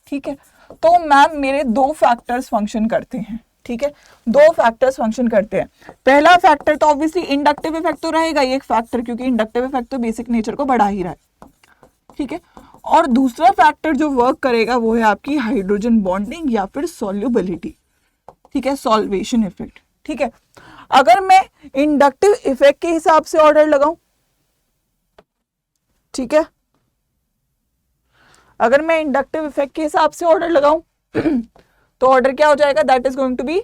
ठीक है, तो मैम मेरे 2 फैक्टर्स फंक्शन करते हैं, ठीक है, 2 फैक्टर्स फंक्शन करते हैं। पहला फैक्टर तो ऑब्वियसली इंडक्टिव इफेक्ट तो रहेगा ही एक फैक्टर, क्योंकि इंडक्टिव इफेक्ट तो बेसिक नेचर को बढ़ा ही रहा है, ठीक है। और दूसरा फैक्टर जो वर्क करेगा वो है आपकी हाइड्रोजन बॉन्डिंग या फिर सॉल्युबिलिटी, ठीक है, सॉल्वेशन इफेक्ट, ठीक है। अगर मैं इंडक्टिव इफेक्ट के हिसाब से ऑर्डर लगाऊं, ठीक है, अगर मैं इंडक्टिव इफेक्ट के हिसाब से ऑर्डर लगाऊं तो ऑर्डर क्या हो जाएगा, that is going to be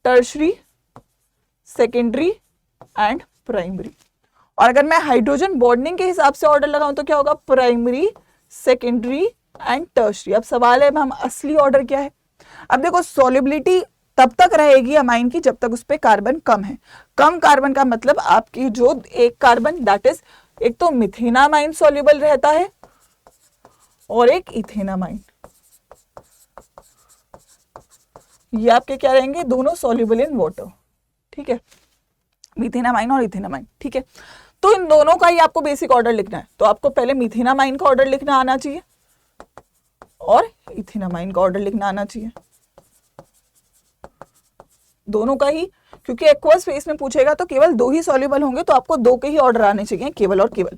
tertiary, secondary and primary. और अगर मैं हाइड्रोजन बॉन्डिंग के हिसाब से ऑर्डर लगाऊं तो क्या होगा, प्राइमरी, सेकेंडरी एंड टर्शरी। अब सवाल है मैम असली ऑर्डर क्या है। अब देखो, सॉल्युबिलिटी तब तक रहेगी अमाइन की जब तक उस पे कार्बन कम है। कम कार्बन का मतलब आपकी जो एक कार्बन दैट इज एक तो मिथेनामाइन सॉल्युबल रहता है और एक इथेनामाइन, ये आपके क्या रहेंगे, दोनों सॉल्युबल इन वाटर। ठीक है, मिथेनामाइन और इथेनामाइन। ठीक है, तो इन दोनों का ही आपको बेसिक ऑर्डर लिखना है। तो आपको पहले मिथेनामाइन का ऑर्डर लिखना आना चाहिए और इथेनामाइन का ऑर्डर लिखना आना चाहिए, दोनों का ही, क्योंकि एक्वस फेस में पूछेगा तो केवल दो ही सॉल्युबल होंगे, तो आपको दो के ही ऑर्डर आने चाहिए, केवल और केवल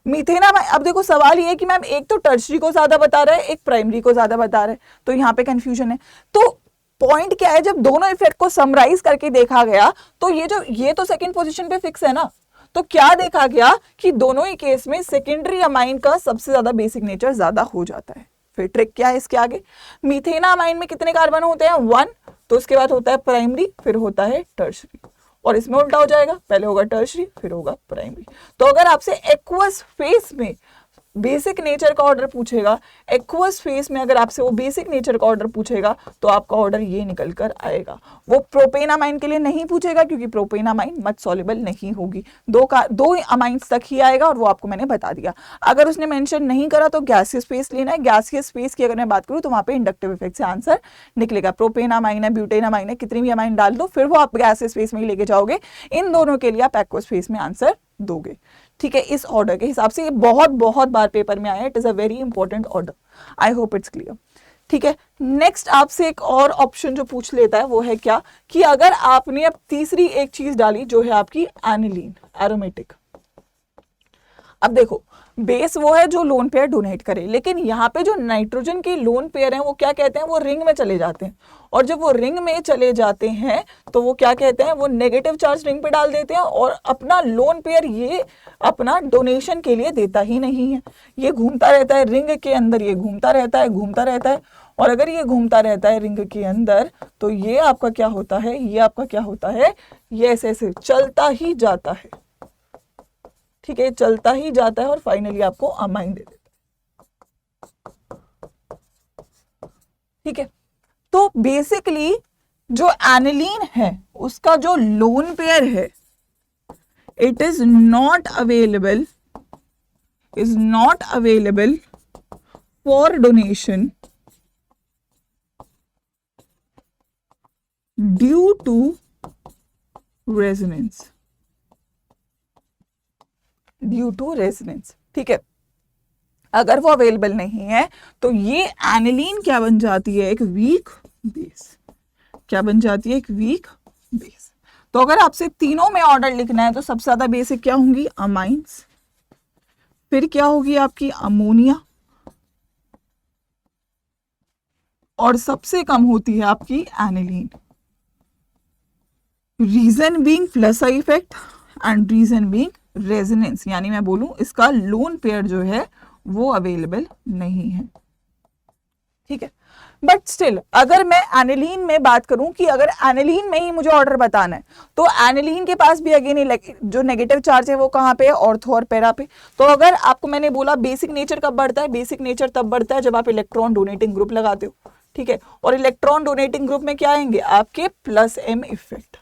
मिथेनामाइन। अब देखो सवाल ये है कि मैम एक तो टर्शरी को ज्यादा बता रहा है, एक प्राइमरी को ज्यादा बता रहा है, तो यहाँ पे कंफ्यूजन है। तो पॉइंट क्या है, जब दोनों इफेक्ट को समराइज करके देखा गया तो ये तो सेकंड पोजीशन पे फिक्स है ना, तो क्या देखा गया कि दोनों ही केस में सेकेंडरी अमाइन का सबसे ज्यादा बेसिक नेचर ज्यादा हो जाता है। फिर ट्रिक क्या है इसके आगे, मीथेनामाइन में कितने कार्बन होते हैं, 1, तो उसके बाद होता है प्राइमरी, फिर होता है टर्शरी, और इसमें उल्टा हो जाएगा, पहले होगा टर्शरी फिर होगा प्राइमरी। तो अगर आपसे एक्वस फेस में बेसिक नेचर का ऑर्डर पूछेगा, एक्वस फेस में अगर आपसे वो बेसिक नेचर का ऑर्डर पूछेगा तो आपका ऑर्डर ये निकल कर आएगा। वो प्रोपेनामाइन के लिए नहीं पूछेगा क्योंकि प्रोपेनामाइन मच सॉल्युबल नहीं होगी, दो अमाइंस तक ही आएगा, और वो आपको मैंने बता दिया। अगर उसने मेंशन नहीं करा तो गैसियस फेस लेना है। गैसियस फेस की अगर मैं बात करूँ तो वहां पे इंडक्टिव इफेक्ट से आंसर निकलेगा। प्रोपेनामाइन है, ब्यूटेनामाइन है, कितनी भी अमाइन डाल दो, फिर वो आप गैसियस फेस में ही लेके जाओगे। इन दोनों के लिए आप एक्वस फेस में आंसर दोगे। ठीक है, इस ऑर्डर के हिसाब से ये बहुत बहुत बार पेपर में आया है, it is a very important order. I hope it's clear. ठीक है, नेक्स्ट आपसे एक और ऑप्शन जो पूछ लेता है वो है क्या, कि अगर आपने अब तीसरी एक चीज डाली जो है आपकी एनिलीन, एरोमेटिक। अब देखो बेस वो है जो लोन पेयर डोनेट करे, लेकिन यहाँ पे जो नाइट्रोजन के लोन पेयर हैं वो क्या कहते हैं, वो रिंग में चले जाते हैं, और जब वो रिंग में चले जाते हैं तो वो क्या कहते हैं, वो नेगेटिव चार्ज रिंग पे डाल देते हैं, और अपना लोन पेयर ये अपना डोनेशन के लिए देता ही नहीं है, ये घूमता रहता है रिंग के अंदर, ये घूमता रहता है घूमता रहता है, और अगर ये घूमता रहता है रिंग के अंदर तो ये आपका क्या होता है, ये आपका क्या होता है, ये ऐसे ऐसे चलता ही जाता है। ठीक है, चलता ही जाता है और फाइनली आपको अमाइन दे देता है। ठीक है, तो बेसिकली जो एनिलीन है उसका जो लोन पेयर है, it is not available for donation due to resonance, due to resonance. ठीक है, अगर वो अवेलेबल नहीं है तो ये एनिलीन क्या बन जाती है, एक वीक बेस। क्या बन जाती है, एक वीक बेस। तो अगर आपसे तीनों में ऑर्डर लिखना है तो सबसे ज्यादा बेसिक क्या होंगी, अमाइंस, फिर क्या होगी आपकी अमोनिया, और सबसे कम होती है आपकी aniline. Reason being plus I effect and reason being resonance, यानी मैं बोलूं इसका लोन पेयर जो है वो अवेलेबल नहीं है। ठीक है, बट स्टिल अगर मैं एनिलीन में बात करूं कि अगर एनिलीन में ही मुझे ऑर्डर बताना है तो एनिलीन के पास भी अगेन जो नेगेटिव चार्ज है वो कहाँ पे है, ऑर्थो और पैरा पे। तो अगर आपको मैंने बोला बेसिक नेचर कब बढ़ता है, बेसिक नेचर तब बढ़ता है जब आप इलेक्ट्रॉन डोनेटिंग ग्रुप लगाते हो। ठीक है, और इलेक्ट्रॉन डोनेटिंग ग्रुप में क्या आएंगे आपके प्लस एम इफेक्ट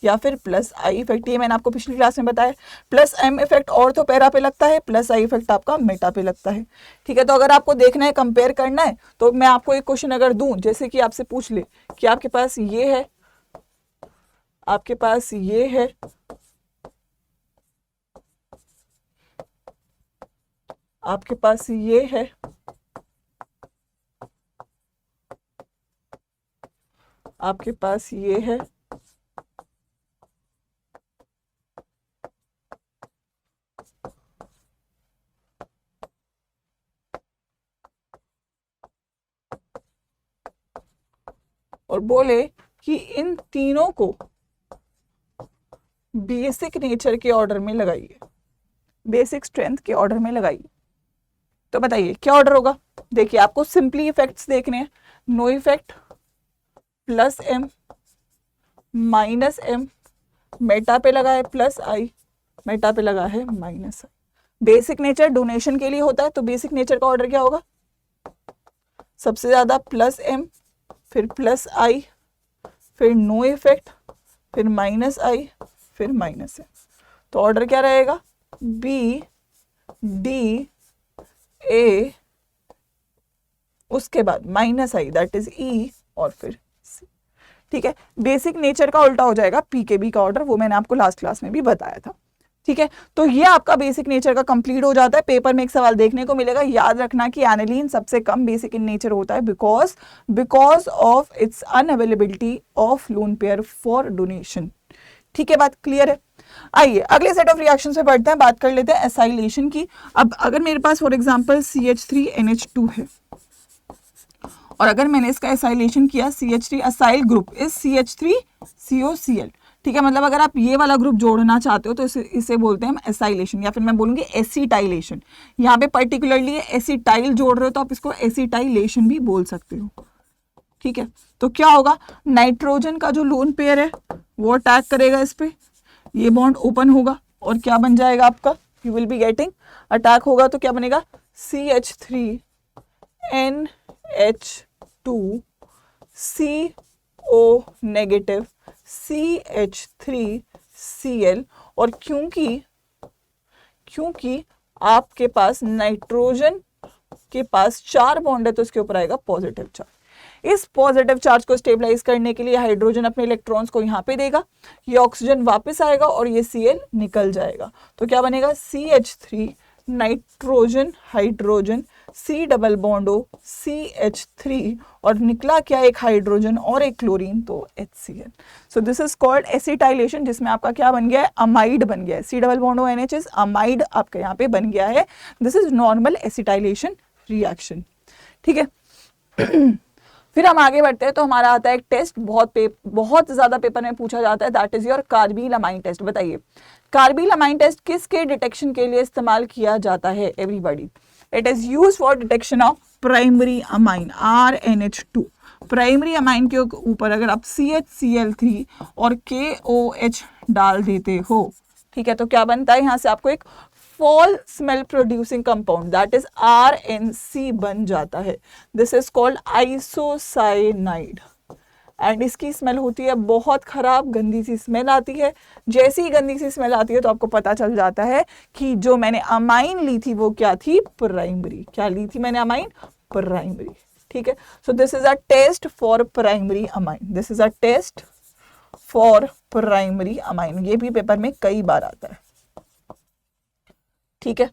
या फिर प्लस आई इफेक्ट, ये मैंने आपको पिछली क्लास में बताया। Plus M effect ortho para पे लगता है, प्लस आई इफेक्ट आपका मेटा पे लगता है। ठीक है, तो अगर आपको देखना है कंपेयर करना है तो मैं आपको एक क्वेश्चन अगर दूं, जैसे कि आपसे पूछ ले कि आपके पास ये है, आपके पास ये है, आपके पास ये है, आपके पास ये है, और बोले कि इन तीनों को बेसिक नेचर के ऑर्डर में लगाइए, बेसिक स्ट्रेंथ के ऑर्डर में लगाइए, तो बताइए क्या ऑर्डर होगा। देखिए आपको सिंपली इफेक्ट्स देखने हैं, no effect, plus M, minus M, meta पे लगा है प्लस आई, मेटा पे लगा है minus I. Basic nature donation के लिए होता है, तो बेसिक नेचर का ऑर्डर क्या होगा, सबसे ज्यादा प्लस एम, फिर प्लस आई, फिर नो इफेक्ट, फिर माइनस आई, फिर माइनस है। तो ऑर्डर क्या रहेगा, बी डी ए, उसके बाद माइनस आई दैट इज ई, और फिर सी। ठीक है, बेसिक नेचर का उल्टा हो जाएगा पीकेबी का ऑर्डर, वो मैंने आपको लास्ट क्लास में भी बताया था। ठीक है, तो ये आपका बेसिक नेचर का कंप्लीट हो जाता है। पेपर में एक सवाल देखने को मिलेगा, याद रखना कि एनिलीन सबसे कम बेसिक इन नेचर होता है because of its unavailability of lone pair for donation. ठीक है, बात क्लियर है। आइए अगले सेट ऑफ रिएक्शन पे बढ़ते हैं, बात कर लेते हैं एसाइलेशन की। अब अगर मेरे पास फॉर एग्जांपल CH3NH2 है और अगर मैंने इसका एसाइलेशन किया CH3, acyl group is CH3COCl। ठीक है, मतलब अगर आप ये वाला ग्रुप जोड़ना चाहते हो तो इसे बोलते हैं हम एसाइलेशन, या फिर मैं बोलूंगी एसिटाइलेशन। यहाँ पे पर्टिकुलरली एसिटाइल जोड़ रहे हो तो आप इसको एसिटाइलेशन भी बोल सकते हो। ठीक है, तो क्या होगा, नाइट्रोजन का जो लोन पेयर है वो अटैक करेगा इस पे, ये बॉन्ड ओपन होगा और क्या बन जाएगा आपका, you will be getting, attack होगा तो क्या बनेगा, CH3NH2 CO नेगेटिव CH3Cl। और क्योंकि आपके पास नाइट्रोजन के पास 4 बॉन्ड है तो इसके ऊपर आएगा पॉजिटिव चार्ज। इस पॉजिटिव चार्ज को स्टेबलाइज करने के लिए हाइड्रोजन अपने इलेक्ट्रॉन्स को यहाँ पे देगा, ये ऑक्सीजन वापस आएगा और ये Cl निकल जाएगा। तो क्या बनेगा, CH3 nitrogen hydrogen C double bond O CH3, और निकला क्या, एक हाइड्रोजन और एक क्लोरीन, तो HCl। So this is called acetylation, जिसमें आपका क्या बन गया है, अमाइड बन गया है। C double bond O NH is amide आपका यहाँ पे बन गया है। This is normal acetylation reaction. ठीक है, फिर हम आगे बढ़ते हैं तो हमारा आता है एक टेस्ट, बहुत ज्यादा पेपर में पूछा जाता है, that is your carbylamine test. बताइए कार्बिल अमाइन टेस्ट किसके डिटेक्शन के लिए इस्तेमाल किया जाता है, everybody, it is used for detection of primary amine RNH2। Primary amine के ऊपर अगर आप CHCl3 और KOH डाल देते हो, ठीक है, तो क्या बनता है, यहाँ से आपको एक fall smell producing compound that is RNC बन जाता है। This is called isocyanide and इसकी स्मेल होती है बहुत खराब, गंदी सी स्मेल आती है। जैसी ही गंदी सी स्मेल आती है तो आपको पता चल जाता है कि जो मैंने अमाइन ली थी वो क्या थी, प्राइमरी। क्या ली थी मैंने अमाइन, प्राइमरी। ठीक है, so this is a test for primary amine, this is a test for primary amine. ये भी पेपर में कई बार आता है। ठीक है,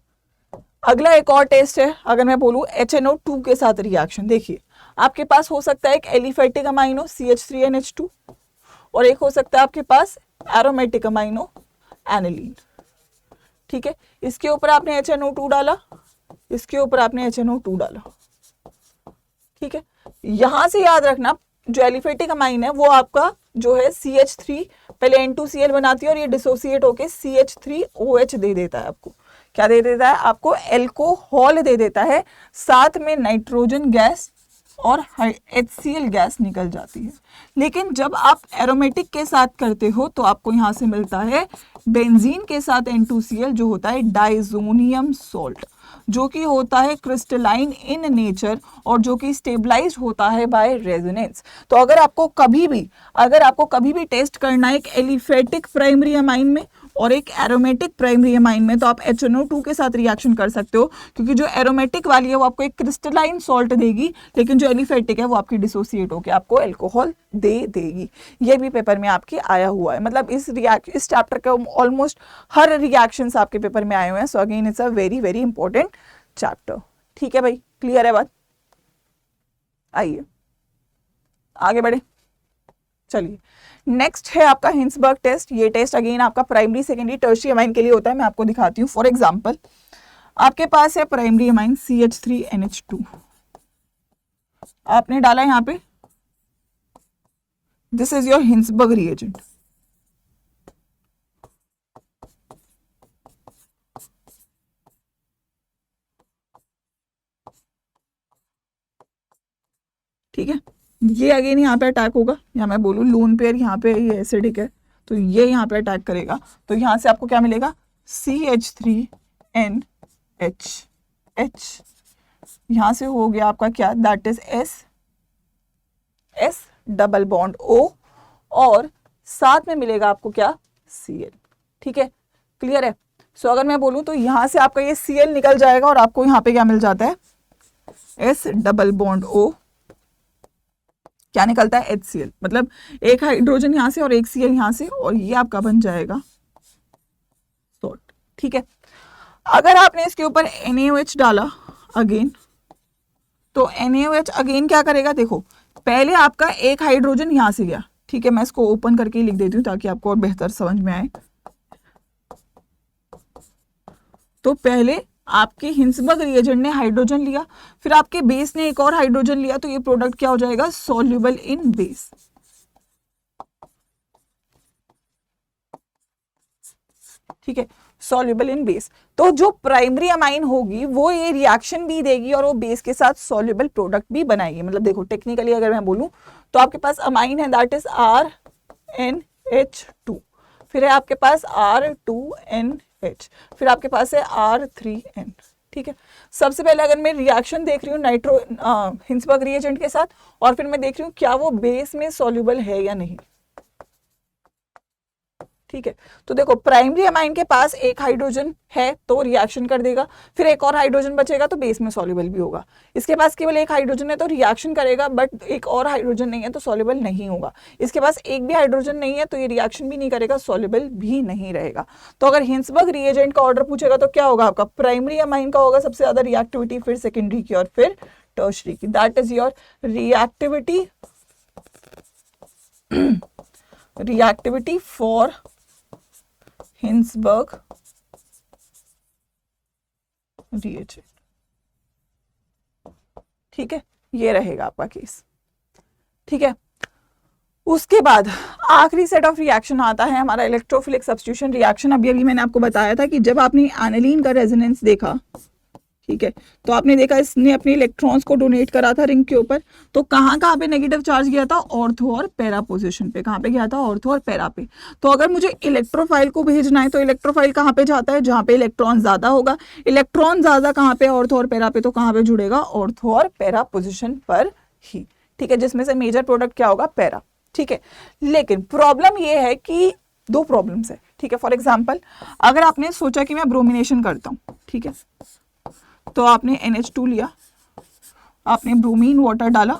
अगला एक और टेस्ट है, अगर मैं बोलूं HNO2 के साथ रिएक्शन। देखिए आपके पास हो सकता है एक एलिफेटिक अमाइनो CH3NH2 और एक हो सकता है आपके पास एरोमेटिक अमाइनो एनिलीन। ठीक है, इसके ऊपर आपने HNO2 डाला, इसके ऊपर आपने HNO2 डाला। ठीक है, यहां से याद रखना जो एलिफेटिक अमाइन है वो आपका जो है CH3 पहले N2Cl बनाती है और ये डिसोसिएट होके CH3OH दे देता है आपको। क्या दे देता है आपको, एल्कोहल दे देता है, साथ में नाइट्रोजन गैस और HCl गैस निकल जाती है। लेकिन जब आप एरोमेटिक के साथ करते हो तो आपको यहां से मिलता है बेंजीन के साथ N2Cl जो होता है डाइजोनियम सॉल्ट, जो कि होता है क्रिस्टलाइन इन नेचर और जो कि स्टेबलाइज होता है बाय रेजोनेंस। तो अगर आपको कभी भी टेस्ट करना है एक एलिफेटिक प्राइमरी अमाइन में और एक एरोमेटिक प्राइमरी अमाइन में, तो आप HNO2 के साथ रिएक्शन कर सकते हो, क्योंकि जो एरोमेटिक वाली है वो आपको एक क्रिस्टलाइन सॉल्ट देगी, लेकिन जो एलिफेटिक है वो आपकी डिसोसिएट होकर आपको एल्कोहल दे देगी। ये भी पेपर में आपके आया हुआ है, मतलब इस चैप्टर का ऑलमोस्ट हर रिएक्शंस आपके पेपर में आए हुए हैं। So again it's a very very important chapter. ठीक है भाई, क्लियर है बात। आइए आगे बढ़े, चलिए नेक्स्ट है आपका हिंसबर्ग टेस्ट। ये टेस्ट अगेन आपका प्राइमरी सेकेंडरी टर्शियरी अमाइन के लिए होता है। मैं आपको दिखाती हूँ। फॉर एग्जांपल आपके पास है प्राइमरी अमाइन CH3NH2, आपने डाला यहाँ पे, this is your Hinsberg reagent. ठीक है, ये अगेन यहाँ पे अटैक होगा, या मैं बोलूँ लोन पेयर यहाँ पे ये एसिडिक है तो ये यहाँ पे अटैक करेगा, तो यहाँ से आपको क्या मिलेगा, CH3NH, यहाँ से हो गया आपका क्या, that is S double bond O और साथ में मिलेगा आपको क्या, Cl। ठीक है, क्लियर है। सो अगर मैं बोलूं तो यहां से आपका ये Cl निकल जाएगा और आपको यहाँ पे क्या मिल जाता है, S डबल बॉन्ड O, क्या निकलता है, HCl। मतलब एक हाइड्रोजन यहां से और एक Cl यहां से, और ये आपका बन जाएगा सॉल्ट। ठीक है, अगर आपने इसके ऊपर NaOH डाला अगेन, तो NaOH अगेन क्या करेगा, देखो पहले आपका एक हाइड्रोजन यहां से गया। ठीक है, मैं इसको ओपन करके लिख देती हूँ ताकि आपको और बेहतर समझ में आए। तो पहले आपके हिंसबर्ग रिएजेंट ने हाइड्रोजन लिया, फिर आपके बेस ने एक और हाइड्रोजन लिया, तो ये प्रोडक्ट क्या हो जाएगा, सॉल्युबल इन बेस। ठीक है, सॉल्युबल इन बेस। तो जो प्राइमरी अमाइन होगी वो ये रिएक्शन भी देगी और वो बेस के साथ सॉल्युबल प्रोडक्ट भी बनाएगी। मतलब देखो टेक्निकली अगर मैं बोलूं तो आपके पास अमाइन है दैट इज RNH2, फिर है आपके पास R2NH, फिर आपके पास है R3N। ठीक है, सबसे पहले अगर मैं रिएक्शन देख रही हूँ नाइट्रो हिंसबर्ग रिएजेंट के साथ, और फिर मैं देख रही हूँ क्या वो बेस में सॉल्युबल है या नहीं। ठीक है, तो देखो प्राइमरी अमाइन के पास एक हाइड्रोजन है तो रिएक्शन कर देगा, फिर एक और हाइड्रोजन बचेगा तो बेस में सॉल्युबल भी होगा। इसके पास केवल एक हाइड्रोजन है तो रिएक्शन करेगा, बट एक और हाइड्रोजन नहीं है तो सॉल्युबल नहीं होगा। इसके पास एक भी हाइड्रोजन नहीं है तो ये रिएक्शन भी नहीं करेगा, सॉल्युबल भी नहीं रहेगा। तो अगर हिंसबर्ग रिएजेंट का ऑर्डर पूछेगा तो क्या होगा, आपका प्राइमरी अमाइन का होगा सबसे ज्यादा रिएक्टिविटी, फिर सेकेंडरी की और फिर टर्शरी की। That is your reactivity for Hinsberg reagent. ठीक है, ये रहेगा आपका केस। ठीक है, उसके बाद आखिरी सेट ऑफ रिएक्शन आता है हमारा इलेक्ट्रोफिलिक सब्स्टिट्यूशन रिएक्शन। अभी मैंने आपको बताया था कि जब आपने एनालीन का रेजोनेंस देखा, ठीक है, तो आपने देखा इसने अपने इलेक्ट्रॉन्स को डोनेट करा था रिंग के ऊपर, तो कहाँ कहाँ पे नेगेटिव चार्ज गया था, ऑर्थो और पैरा पोजीशन पे। कहाँ पे गया था, ऑर्थो और पैरा पे। तो अगर मुझे इलेक्ट्रोफाइल को भेजना है तो इलेक्ट्रोफाइल कहाँ पे जाता है, जहाँ पे इलेक्ट्रॉन ज्यादा होगा। इलेक्ट्रॉन ज्यादा कहाँ पे, ऑर्थो और पैरा पे, तो कहाँ पे जुड़ेगा, ऑर्थो और पैरा पोजिशन पर ही। ठीक है, जिसमें से मेजर प्रोडक्ट क्या होगा, पैरा। ठीक है, लेकिन प्रॉब्लम ये है कि दो प्रॉब्लम्स है। ठीक है, फॉर एग्जाम्पल अगर आपने सोचा कि मैं ब्रोमिनेशन करता हूँ, ठीक है, तो आपने NH2 लिया, आपने ब्रोमीन वाटर डाला,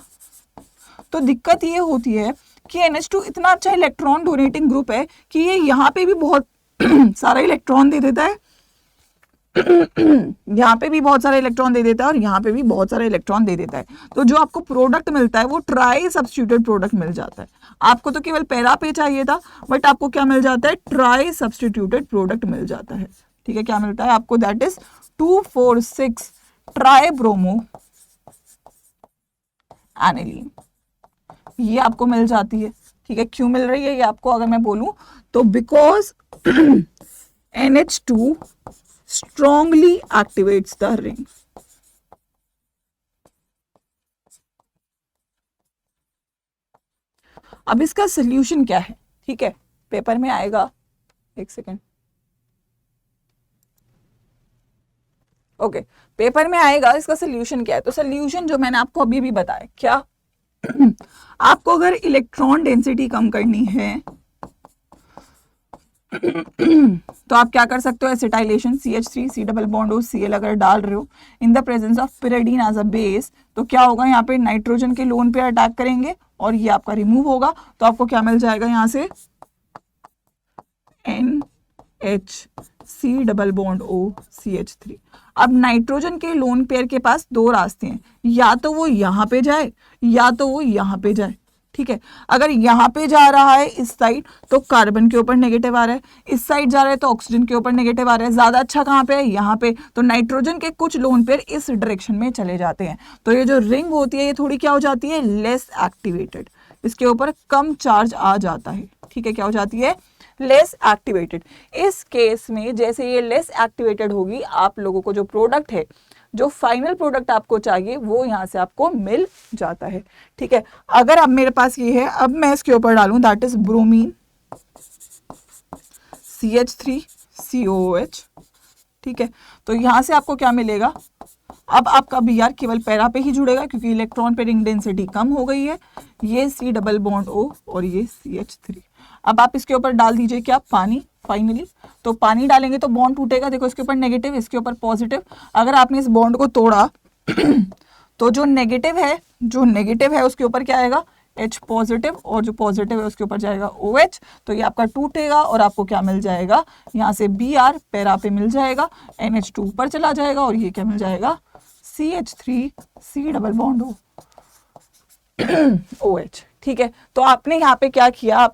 तो दिक्कत ये होती है कि NH2 इतना अच्छा इलेक्ट्रॉन डोनेटिंग ग्रुप है कि ये यहाँ पे भी बहुत सारा इलेक्ट्रॉन दे देता है, यहाँ पे भी बहुत सारा इलेक्ट्रॉन दे देता है और यहाँ पे भी बहुत सारा इलेक्ट्रॉन दे देता है। तो जो आपको प्रोडक्ट मिलता है वो ट्राई सब्स्टिट्यूटेड प्रोडक्ट मिल जाता है। आपको तो केवल पैरा पे चाहिए था, बट आपको क्या मिल जाता है, ट्राई सब्स्टिट्यूटेड प्रोडक्ट मिल जाता है। ठीक है, क्या मिलता है आपको, that is 2,4,6 try bromo aniline, ये आपको मिल जाती है। ठीक है, क्यों मिल रही है ये आपको अगर मैं बोलूं तो because NH2 strongly activates the ring। अब इसका सोल्यूशन क्या है, ठीक है, पेपर में आएगा, एक सेकेंड, ओके, पेपर में आएगा इसका सोल्यूशन क्या है। तो सोल्यूशन जो मैंने आपको अभी भी बताया, क्या आपको अगर इलेक्ट्रॉन डेंसिटी कम करनी है तो आप क्या कर सकते हो, acetylation CH3 C double bond O Cl अगर डाल रहे हो in the presence of pyridine as a base, तो क्या होगा, यहाँ पे नाइट्रोजन के लोन पे अटैक करेंगे और ये आपका रिमूव होगा। तो आपको क्या मिल जाएगा, यहाँ से NH double bond O CH3। अब नाइट्रोजन के लोन पेयर के पास दो रास्ते हैं, या तो वो यहाँ पे जाए या तो वो यहाँ पे जाए। ठीक है, अगर यहाँ पे जा रहा है इस साइड तो कार्बन के ऊपर नेगेटिव आ रहा है, इस साइड जा रहा है तो ऑक्सीजन के ऊपर नेगेटिव आ रहा है। ज्यादा अच्छा कहाँ पे है, यहाँ पे। तो नाइट्रोजन के कुछ लोन पेयर इस डायरेक्शन में चले जाते हैं, तो ये जो रिंग होती है ये थोड़ी क्या हो जाती है, लेस एक्टिवेटेड, इसके ऊपर कम चार्ज आ जाता है। ठीक है, क्या हो जाती है, लेस एक्टिवेटेड। इस केस में जैसे ये लेस एक्टिवेटेड होगी, आप लोगों को जो प्रोडक्ट है, जो फाइनल प्रोडक्ट आपको चाहिए वो यहां से आपको मिल जाता है। ठीक है, अगर अब मेरे पास ये है, अब मैं इसके ऊपर डालूं that is bromine CH3 COOH। ठीक है, तो यहां से आपको क्या मिलेगा, अब आपका Br केवल पैरा पे ही जुड़ेगा क्योंकि इलेक्ट्रॉन पे रिंग डेंसिटी कम हो गई है। ये C डबल बॉन्ड O और ये CH3। अब आप इसके ऊपर डाल दीजिए क्या, पानी। फाइनली तो पानी डालेंगे तो बॉन्ड टूटेगा, देखो इसके ऊपर नेगेटिव, इसके ऊपर पॉजिटिव। अगर आपने इस बॉन्ड को तोड़ा तो जो नेगेटिव है उसके ऊपर क्या आएगा, H पॉजिटिव, और जो पॉजिटिव है उसके ऊपर जाएगा OH। तो ये आपका टूटेगा और आपको क्या मिल जाएगा, यहाँ से Br पैरा पे मिल जाएगा, NH2 ऊपर चला जाएगा और ये क्या मिल जाएगा, CH3 C double bond OH। ठीक है, तो आपने यहाँ पे क्या किया,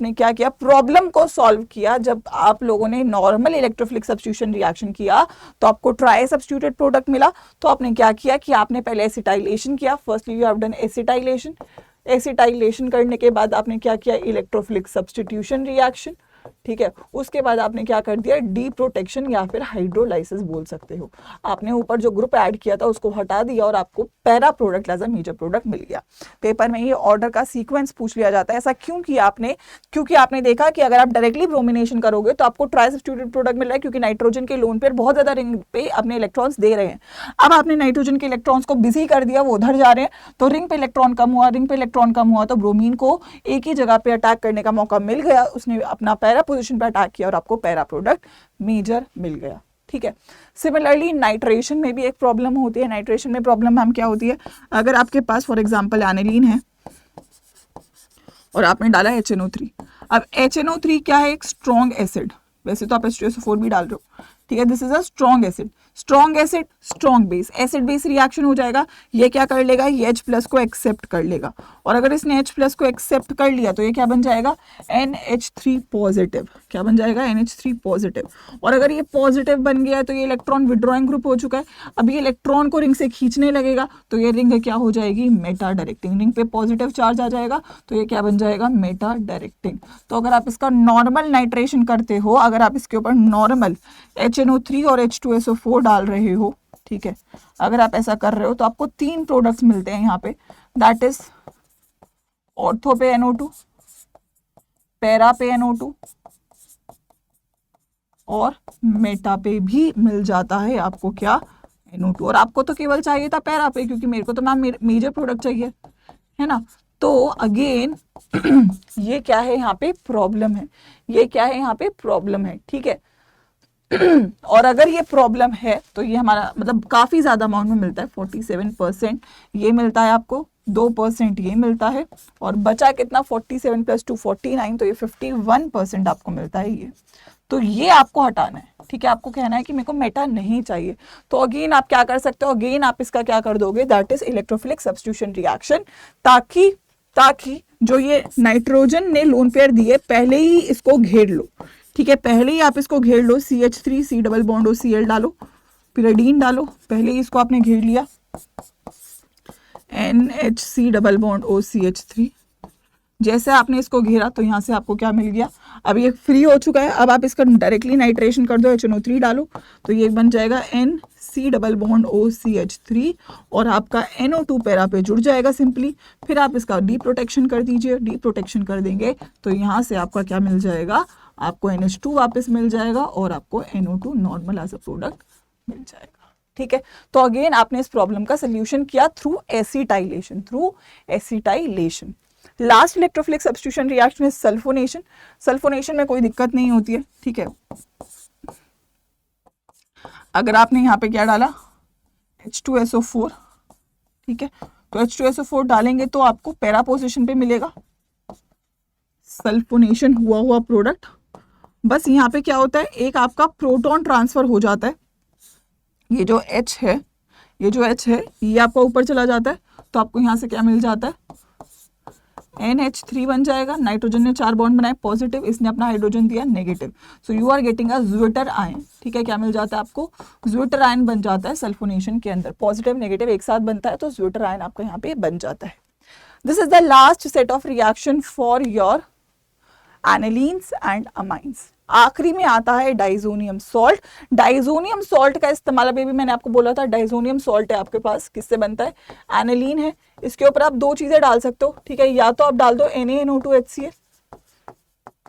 प्रॉब्लम को सॉल्व किया। जब आप लोगों ने नॉर्मल इलेक्ट्रोफिलिक सब्स्टिट्यूशन रिएक्शन किया तो आपको ट्राई सब्स्टिट्यूटेड प्रोडक्ट मिला। तो आपने क्या किया कि आपने पहले एसिटाइलेशन किया, firstly you have done acetylation करने के बाद आपने क्या किया, इलेक्ट्रोफिलिक सब्स्टिट्यूशन रिएक्शन। ठीक है, उसके बाद आपने क्या कर दिया, डी प्रोटेक्शन या फिर हाइड्रोलाइसिस बोल सकते हो। आपने ऊपर जो ग्रुप ऐड किया था उसको हटा दिया और आपको para product as a major product मिल गया। पेपर में ये ऑर्डर का सीक्वेंस पूछ लिया जाता है। ऐसा क्यों किया आपने, क्योंकि आपने देखा कि अगर आप डायरेक्टली ब्रोमिनेशन करोगे तो आपको ट्राई सब्स्टिट्यूटेड प्रोडक्ट मिल रहा है, क्योंकि नाइट्रोजन के लोन पेयर बहुत ज्यादा रिंग पे अपने इलेक्ट्रॉन्स दे रहे हैं। अब आपने नाइट्रोजन के इलेक्ट्रॉन्स को बिजी कर दिया, वो उधर जा रहे हैं, तो रिंग पे इलेक्ट्रॉन कम हुआ तो ब्रोमीन को एक ही जगह पे अटैक करने का मौका मिल गया, उसने अपना पैरा पोजीशन पे अटैक किया और आपको पैरा प्रोडक्ट मेजर मिल गया। ठीक है, सिमिलरली नाइट्रेशन में भी एक प्रॉब्लम होती है। नाइट्रेशन में प्रॉब्लम मैम क्या होती है, अगर आपके पास फॉर एग्जांपल एनिलीन है और आपने डाला HNO3। अब HNO3 क्या है, एक स्ट्रॉन्ग एसिड, वैसे तो आप H2SO4 भी डाल रहे हो। ठीक है, this is a strong acid, strong base, acid base reaction हो जाएगा। ये क्या कर लेगा, ये H प्लस को एक्सेप्ट कर लेगा, और अगर इसने H प्लस को एक्सेप्ट कर लिया तो ये क्या बन जाएगा, NH3 पॉजिटिव। क्या बन जाएगा, NH3 पॉजिटिव। और अगर ये पॉजिटिव बन गया तो ये इलेक्ट्रॉन विड्रॉइंग ग्रुप हो चुका है। अब ये इलेक्ट्रॉन को रिंग से खींचने लगेगा तो ये रिंग क्या हो जाएगी, मेटा डायरेक्टिंग। रिंग पे पॉजिटिव चार्ज आ जाएगा तो ये क्या बन जाएगा, मेटा डायरेक्टिंग। तो अगर आप इसका नॉर्मल नाइट्रेशन करते हो, अगर आप इसके ऊपर नॉर्मल HNO3 और H2SO4 डाल रहे हो, ठीक है, अगर आप ऐसा कर रहे हो तो आपको 3 प्रोडक्ट्स मिलते हैं यहाँ पे, दैट इज ऑर्थो पे NO2, पैरा पे NO2 और मेटा पे भी मिल जाता है आपको क्या, NO2। और आपको तो केवल चाहिए था पैरा पे, क्योंकि मेरे को तो मैम मेजर प्रोडक्ट चाहिए, है ना। तो अगेन ये क्या है, यहाँ पे प्रॉब्लम है, ठीक है। और अगर ये प्रॉब्लम है तो ये हमारा मतलब काफी ज्यादा अमाउंट में मिलता है, 47% ये मिलता है आपको, 2% ये मिलता है, और बचा कितना, 47 + 2 49, तो ये 51% आपको मिलता है ये। तो ये आपको हटाना है, ठीक है। आपको कहना है कि मेरे को मेटा नहीं चाहिए, तो अगेन आप क्या कर सकते हो, अगेन आप इसका क्या कर दोगे, that is electrophilic substitution reaction, ताकि जो ये नाइट्रोजन ने लोन पेयर दिए पहले ही इसको घेर लो, ठीक है, पहले ही आप इसको घेर लो। CH3 C double bond O Cl डालो, पिरिडीन डालो, पहले ही इसको आपने घेर लिया, NHC double bond O CH3। जैसे आपने इसको घेरा तो यहाँ से आपको क्या मिल गया, अब ये फ्री हो चुका है। अब आप इसका डायरेक्टली नाइट्रेशन कर दो, HNO3 डालो, तो ये बन जाएगा NC double bond O CH3 और आपका NO2 पैरा पे जुड़ जाएगा सिंपली। फिर आप इसका डी प्रोटेक्शन कर दीजिए, डी प्रोटेक्शन कर देंगे तो यहाँ से आपका क्या मिल जाएगा, आपको NH2 वापस मिल जाएगा और आपको NO2 normal as a product मिल जाएगा, ठीक है। तो अगेन आपने इस प्रॉब्लम का सोल्यूशन किया through acetylation. Last electrophilic substitution reaction is sulphonation. Sulphonation में कोई दिक्कत नहीं होती है, ठीक है। अगर आपने यहाँ पे क्या डाला, H2SO4, ठीक है, तो H2SO4 डालेंगे तो आपको पैरा पोजीशन पे मिलेगा सल्फोनेशन हुआ प्रोडक्ट। बस यहाँ पे क्या होता है, एक आपका प्रोटॉन ट्रांसफर हो जाता है, ये जो H है ये आपका ऊपर चला जाता है, तो आपको यहाँ से क्या मिल जाता है, NH3 बन जाएगा। नाइट्रोजन ने 4 बॉन्ड बनाए पॉजिटिव, इसने अपना हाइड्रोजन दिया negative, so you are getting a zwitterion, ठीक है। क्या मिल जाता है आपको, ज्विटर आयन बन जाता है सल्फोनेशन के अंदर, पॉजिटिव नेगेटिव एक साथ बनता है तो ज्विटर आयन आपका यहाँ पे बन जाता है। This is the last set of reaction for your anilines and amines. आखिरी में आता है डाइजोनियम सॉल्ट। डाइजोनियम सॉल्ट का इस्तेमाल, अभी भी मैंने आपको बोला था, डाइजोनियम सॉल्ट है आपके पास, किससे बनता है, एनालीन है। इसके ऊपर आप 2 चीजें डाल सकते हो, ठीक है, या तो आप डाल दो NaNO2HCl,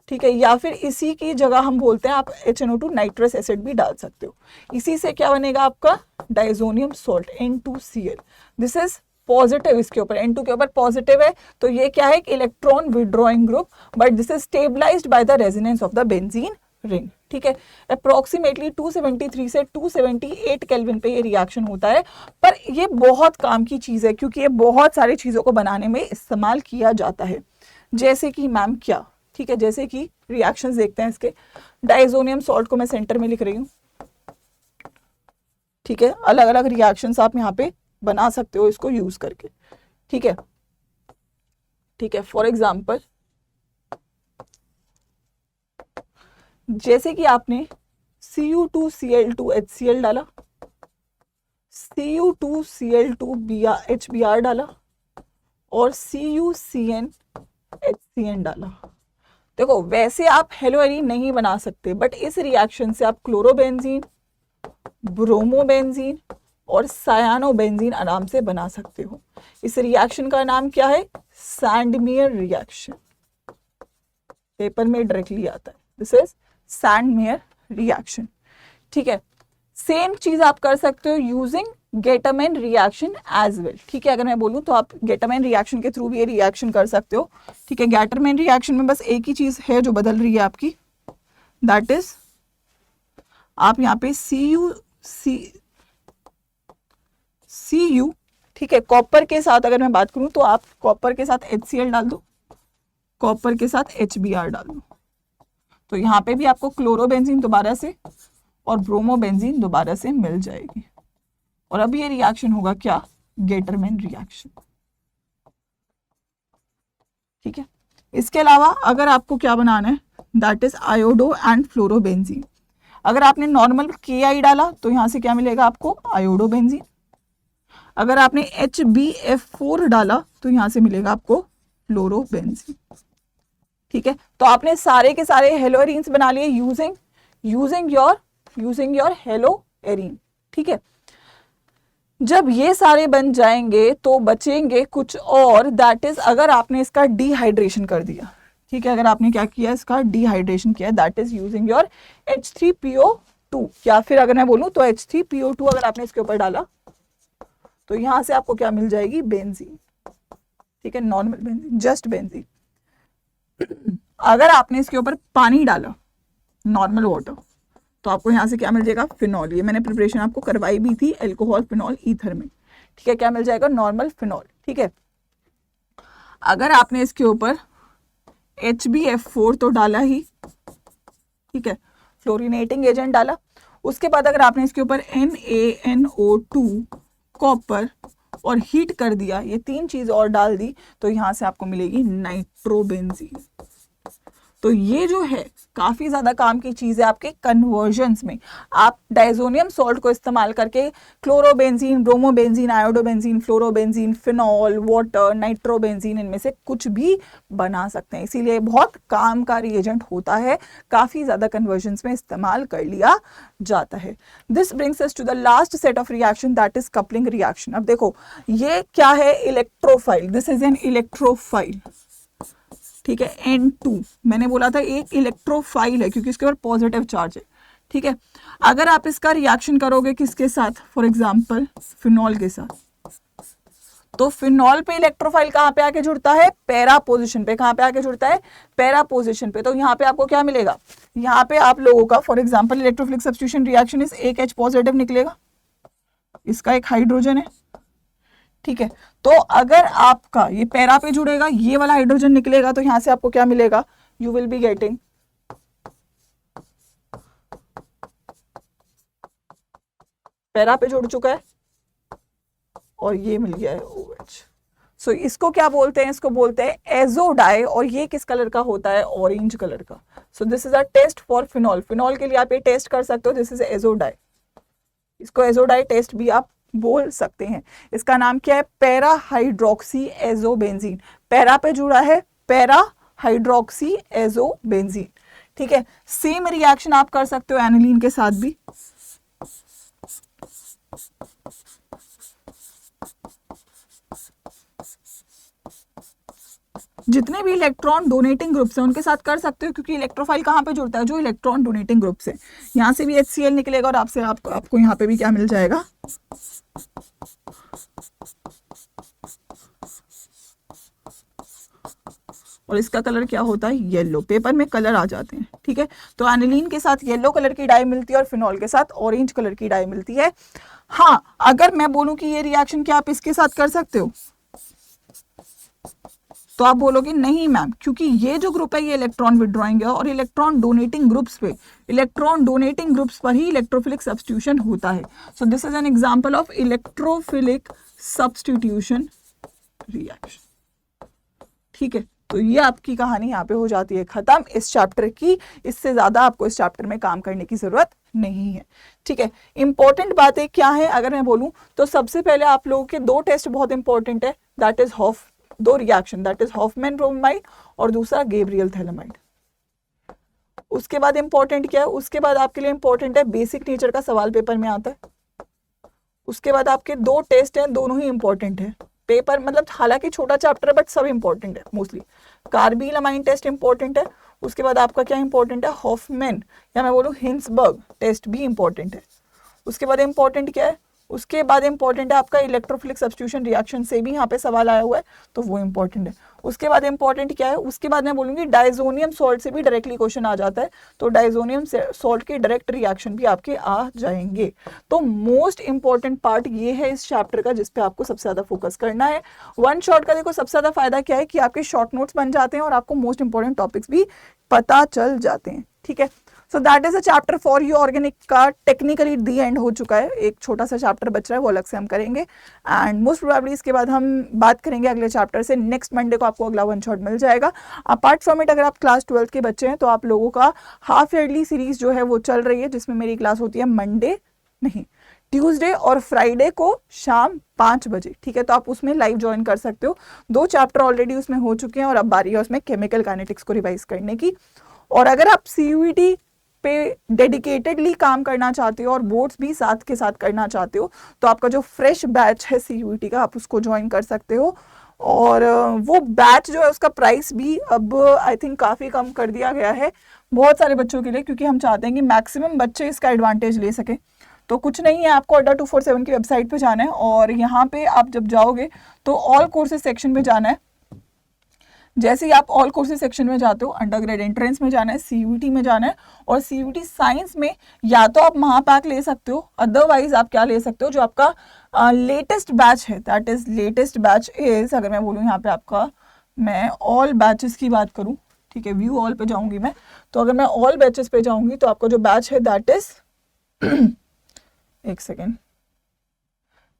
ठीक है, या फिर इसी की जगह हम बोलते हैं आप HNO2 नाइट्रस एसिड भी डाल सकते हो। इसी से क्या बनेगा आपका diazonium salt, N2Cl। This is positive इसके ऊपर, N2 के ऊपर पॉजिटिव है, तो ये क्या है, एक electron withdrawing group, but this is stabilised by the resonance of the benzene ring. ठीक है, अप्रोक्सीमेटली 273 से 278 केल्विन पे ये रिएक्शन होता है, पर ये बहुत काम की चीज है क्योंकि ये बहुत सारी चीजों को बनाने में इस्तेमाल किया जाता है। जैसे कि मैम क्या, ठीक है, जैसे कि रिएक्शंस देखते हैं इसके। डाइजोनियम सॉल्ट को मैं सेंटर में लिख रही हूँ, ठीक है, अलग अलग रिएक्शंस आप यहाँ पे बना सकते हो इसको यूज करके। ठीक है, ठीक है, फॉर एग्जाम्पल जैसे कि आपने Cu2Cl2HCl डाला, Cu2Cl2HBr डाला और CuCnHCn डाला। देखो वैसे आप हेलोएरीन नहीं बना सकते, बट इस रिएक्शन से आप क्लोरोबेंजीन, ब्रोमोबेंजीन और सायानोबेंजीन आराम से बना सकते हो। इस रिएक्शन का नाम क्या है, सैंडमेयर रिएक्शन। पेपर में डायरेक्टली आता है, दिस इज सैंडमेयर रिएक्शन। ठीक है, सेम चीज आप कर सकते हो using Gattermann reaction as well. ठीक है, अगर मैं बोलूं तो आप गेटरमैन रिएक्शन के थ्रू भी ये रिएक्शन कर सकते हो। ठीक है, गेटरमैन रिएक्शन में बस एक ही चीज है जो बदल रही है आपकी, दैट इज आप यहाँ पे Cu, ठीक है, कॉपर के साथ अगर मैं बात करूं तो आप कॉपर के साथ HCl डाल दो, कॉपर के साथ HBr डाल दो, तो यहाँ पे भी आपको क्लोरोबेंजीन दोबारा से और ब्रोमोबेंजीन दोबारा से मिल जाएगी, और अब ये रिएक्शन होगा क्या, गेटरमैन रिएक्शन। ठीक है, इसके अलावा अगर आपको क्या बनाना है, that is iodo and fluorobenzene. अगर आपने नॉर्मल Ki डाला तो यहाँ से क्या मिलेगा आपको, आयोडोबेंजीन। अगर आपने HbF4 डाला तो यहाँ से मिलेगा आपको फ्लोरोबेंजीन। ठीक है, तो आपने सारे के सारे हेलोएरीन्स बना लिए यूजिंग योर हेलोएरीन। ठीक है, जब ये सारे बन जाएंगे तो बचेंगे कुछ और, दैट इज अगर आपने इसका डिहाइड्रेशन कर दिया। ठीक है, अगर आपने क्या किया, इसका डिहाइड्रेशन किया, that is using your H3PO2, या फिर अगर मैं बोलूं तो H3PO2 अगर आपने इसके ऊपर डाला तो यहां से आपको क्या मिल जाएगी, बेंजीन। ठीक है, नॉर्मल बेंजीन, जस्ट बेंजीन। अगर आपने इसके ऊपर पानी डाला, नॉर्मल वाटर, तो आपको यहाँ से क्या मिल जाएगा, फिनॉल। ये मैंने प्रिपरेशन आपको करवाई भी थी एल्कोहल फिनॉल ईथर में। ठीक है, क्या मिल जाएगा, नॉर्मल फिनॉल। ठीक है, अगर आपने इसके ऊपर HbF4 तो डाला ही, ठीक है, फ्लोरिनेटिंग एजेंट डाला, उसके बाद अगर आपने इसके ऊपर NaNO2 कॉपर और हीट कर दिया, ये तीन चीज और डाल दी, तो यहां से आपको मिलेगी नाइट्रोबेंजीन। तो ये जो है काफी ज्यादा काम की चीज है आपके कन्वर्जन्स में। आप डाइजोनियम सॉल्ट को इस्तेमाल करके chlorobenzene, bromobenzene, iodobenzene, fluorobenzene, phenol, water, nitrobenzene, इनमें से कुछ भी बना सकते हैं। इसीलिए बहुत काम का रिएजेंट होता है, काफी ज्यादा कन्वर्जन्स में इस्तेमाल कर लिया जाता है। This brings us to the last set of reaction, that is coupling reaction. अब देखो ये क्या है, electrophile, this is an electrophile. ठीक है, N2 मैंने बोला था एक इलेक्ट्रोफाइल है क्योंकि इसके ऊपर पॉजिटिव चार्ज है। ठीक है, अगर आप इसका रिएक्शन करोगे किसके साथ, फॉर एग्जांपल फिनॉल के साथ, तो फिनॉल पे इलेक्ट्रोफाइल कहाँ पे आके जुड़ता है, पैरा पोजीशन पे। कहाँ पे आके जुड़ता है, पैरा पोजीशन पे। तो यहाँ पे आपको क्या मिलेगा, यहाँ पे आप लोगों का for example electrophilic substitution reaction इस एक H पॉजिटिव निकलेगा, इसका एक हाइड्रोजन है। ठीक है, तो अगर आपका ये पैरा पे जुड़ेगा, ये वाला हाइड्रोजन निकलेगा, तो यहां से आपको क्या मिलेगा, you will be getting para पे जुड़ चुका है और ये मिल गया है OH। सो इसको क्या बोलते हैं, इसको बोलते हैं एजोडाई, और ये किस कलर का होता है, ऑरेंज कलर का। So this is a test for phenol. Phenol के लिए आप ये टेस्ट कर सकते हो, दिस इज एजोडाई। इसको एजोडाई टेस्ट भी आप बोल सकते हैं। इसका नाम क्या है, पैरा हाइड्रोक्सी एजोबेंजीन। पैरा पे जुड़ा है, पैरा हाइड्रोक्सी एजोबेंजीन। ठीक है, सेम रिएक्शन आप कर सकते हो एनिलीन के साथ भी। जितने भी इलेक्ट्रॉन डोनेटिंग ग्रुप्स हैं उनके साथ कर सकते हो, क्योंकि इलेक्ट्रोफाइल कहाँ पे जुड़ता है, जो इलेक्ट्रॉन डोनेटिंग ग्रुप्स है। यहाँ से भी HCl निकलेगा और आपको यहाँ पे भी क्या मिल जाएगा, और इसका कलर क्या होता है, येलो। पेपर में कलर आ जाते हैं, ठीक है। तो एनिलीन के साथ येलो कलर की डाई मिलती है और फिनॉल के साथ ऑरेंज कलर की डाई मिलती है। हाँ, अगर मैं बोलूं कि ये रिएक्शन क्या आप इसके साथ कर सकते हो, तो आप बोलोगे नहीं मैम, क्योंकि ये जो ग्रुप है ये इलेक्ट्रॉन विड्रॉइंग है और इलेक्ट्रॉन डोनेटिंग ग्रुप्स पर ही इलेक्ट्रोफिलिक सब्स्टिट्यूशन होता है। So this is an example of electrophilic substitution reaction, ठीक है। तो ये आपकी कहानी यहाँ पे हो जाती है खत्म इस चैप्टर की। इससे ज्यादा आपको इस चैप्टर में काम करने की जरूरत नहीं है, ठीक है। इंपॉर्टेंट बातें क्या है अगर मैं बोलूं तो सबसे पहले आप लोगों के दो टेस्ट बहुत इंपॉर्टेंट है, दैट इज दो reaction, that is Hoffmann bromide और दूसरा गैब्रियल थैलेमाइड। उसके बाद इंपॉर्टेंट क्या है, उसके बाद आपके लिए इंपॉर्टेंट है बेसिक नेचर का सवाल पेपर में आता है। उसके बाद आपके दो टेस्ट हैं, दोनों ही इंपॉर्टेंट है पेपर, मतलब हालांकि छोटा चैप्टर है बट सब इंपॉर्टेंट है mostly. Carbylamine test important है। उसके बाद आपका क्या इंपॉर्टेंट है, हॉफमैन या मैं बोलूँ हिंसबर्ग टेस्ट भी इंपॉर्टेंट है। उसके बाद इंपॉर्टेंट क्या है, उसके बाद इंपॉर्टेंट है आपका इलेक्ट्रोफिलिक सब्स्टिट्यूशन रिएक्शन से भी यहाँ पे सवाल आया हुआ है, तो वो इंपॉर्टेंट है। उसके बाद इंपॉर्टेंट क्या है, उसके बाद मैं बोलूंगी डाइजोनियम सॉल्ट से भी डायरेक्टली क्वेश्चन आ जाता है, तो डाइजोनियम सॉल्ट के डायरेक्ट रिएक्शन भी आपके आ जाएंगे। तो मोस्ट इंपॉर्टेंट पार्ट ये है इस चैप्टर का जिसपे आपको सबसे ज्यादा फोकस करना है। वन शॉट का देखो सबसे ज्यादा फायदा क्या है कि आपके शॉर्ट नोट्स बन जाते हैं और आपको मोस्ट इंपॉर्टेंट टॉपिक्स भी पता चल जाते हैं, ठीक है। So that is a chapter for you organic का टेक्निकली दी एंड हो चुका है। एक छोटा सा चैप्टर बच रहा है, वो अलग से हम करेंगे एंड मोस्ट प्रोबेबली इसके बाद हम बात करेंगे अगले चैप्टर से। नेक्स्ट मंडे को आपको अगला वन शॉट मिल जाएगा। अपार्ट फ्रॉम इट अगर आप क्लास 12 के बच्चे हैं तो आप लोगों का हाफ ईयरली सीरीज जो है वो चल रही है, जिसमें मेरी क्लास होती है ट्यूसडे और फ्राइडे को शाम 5 बजे, ठीक है। तो आप उसमें लाइव ज्वाइन कर सकते हो। 2 चैप्टर ऑलरेडी उसमें हो चुके हैं और अब बारी है उसमें केमिकल काइनेटिक्स को रिवाइज करने की। और अगर आप CUET पे डेडिकेटेडली काम करना चाहते हो और बोर्ड्स भी साथ के साथ करना चाहते हो तो आपका जो फ्रेश बैच है CUET का आप उसको ज्वाइन कर सकते हो। और वो बैच जो है उसका प्राइस भी अब आई थिंक काफ़ी कम कर दिया गया है बहुत सारे बच्चों के लिए, क्योंकि हम चाहते हैं कि मैक्सिमम बच्चे इसका एडवांटेज ले सकें। तो कुछ नहीं है, आपको अड्डा 247 की वेबसाइट पे जाना है और यहाँ पे आप जब जाओगे तो ऑल कोर्सेज सेक्शन में जाना है। जैसे ही आप ऑल कोर्सेज सेक्शन में जाते हो अंडरग्रेड एंट्रेंस में जाना है, CUET में जाना है और CUET साइंस में या तो आप महापैक ले सकते हो, अदरवाइज आप क्या ले सकते हो जो आपका लेटेस्ट बैच है, that is latest batch is, अगर मैं बोलूँ यहाँ पे आपका मैं ऑल बैचेस की बात करूँ, ठीक है, व्यू ऑल पे जाऊंगी मैं, तो अगर मैं ऑल बैचेस पे जाऊंगी तो आपका जो बैच है दैट इज एक सेकेंड,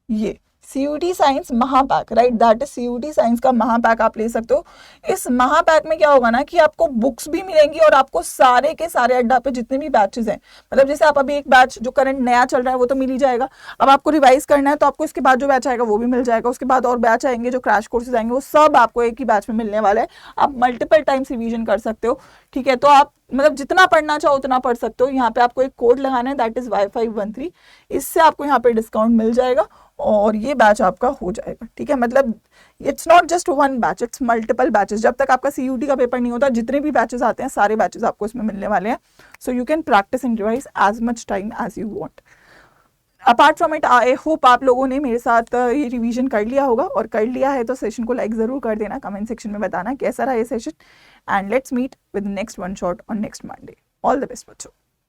ये CUET साइंस महापैक, right, that is CUET science का महापैक आप ले सकते हो। इस महापैक में क्या होगा ना कि आपको बुक्स भी मिलेंगी और आपको सारे के सारे अड्डा पे जितने भी बैचेस हैं, मतलब जैसे आप अभी एक बैच जो करंट नया चल रहा है वो तो मिल ही जाएगा, अब आपको रिवाइज करना है तो आपको इसके बाद जो बैच आएगा वो भी मिल जाएगा, उसके बाद और बैच आएंगे जो क्रैश कोर्सेज आएंगे वो सब आपको एक ही बैच में मिलने वाला है। आप मल्टीपल टाइम्स रिवीजन कर सकते हो, ठीक है। तो आप मतलब जितना पढ़ना चाहो उतना पढ़ सकते हो। यहाँ पे आपको एक कोड लगाना है दैट इज Y513, इससे आपको यहाँ पे डिस्काउंट मिल जाएगा और ये बैच आपका हो जाएगा, ठीक है। मतलब it's not just one batch, it's multiple batches. जब तक आपका CUET का पेपर नहीं होता जितने भी बैचेस आते हैं सारे बैचेस आपको इसमें मिलने वाले हैं। So you can practise and revise as much time as you want. Apart from it I hope आप लोगों ने मेरे साथ ये रिवीजन कर लिया होगा, और कर लिया है तो सेशन को लाइक ज़रूर कर देना, कमेंट सेक्शन में बताना कैसा रहा ये session, and let's meet with next one shot on next Monday. All the best बच्चों।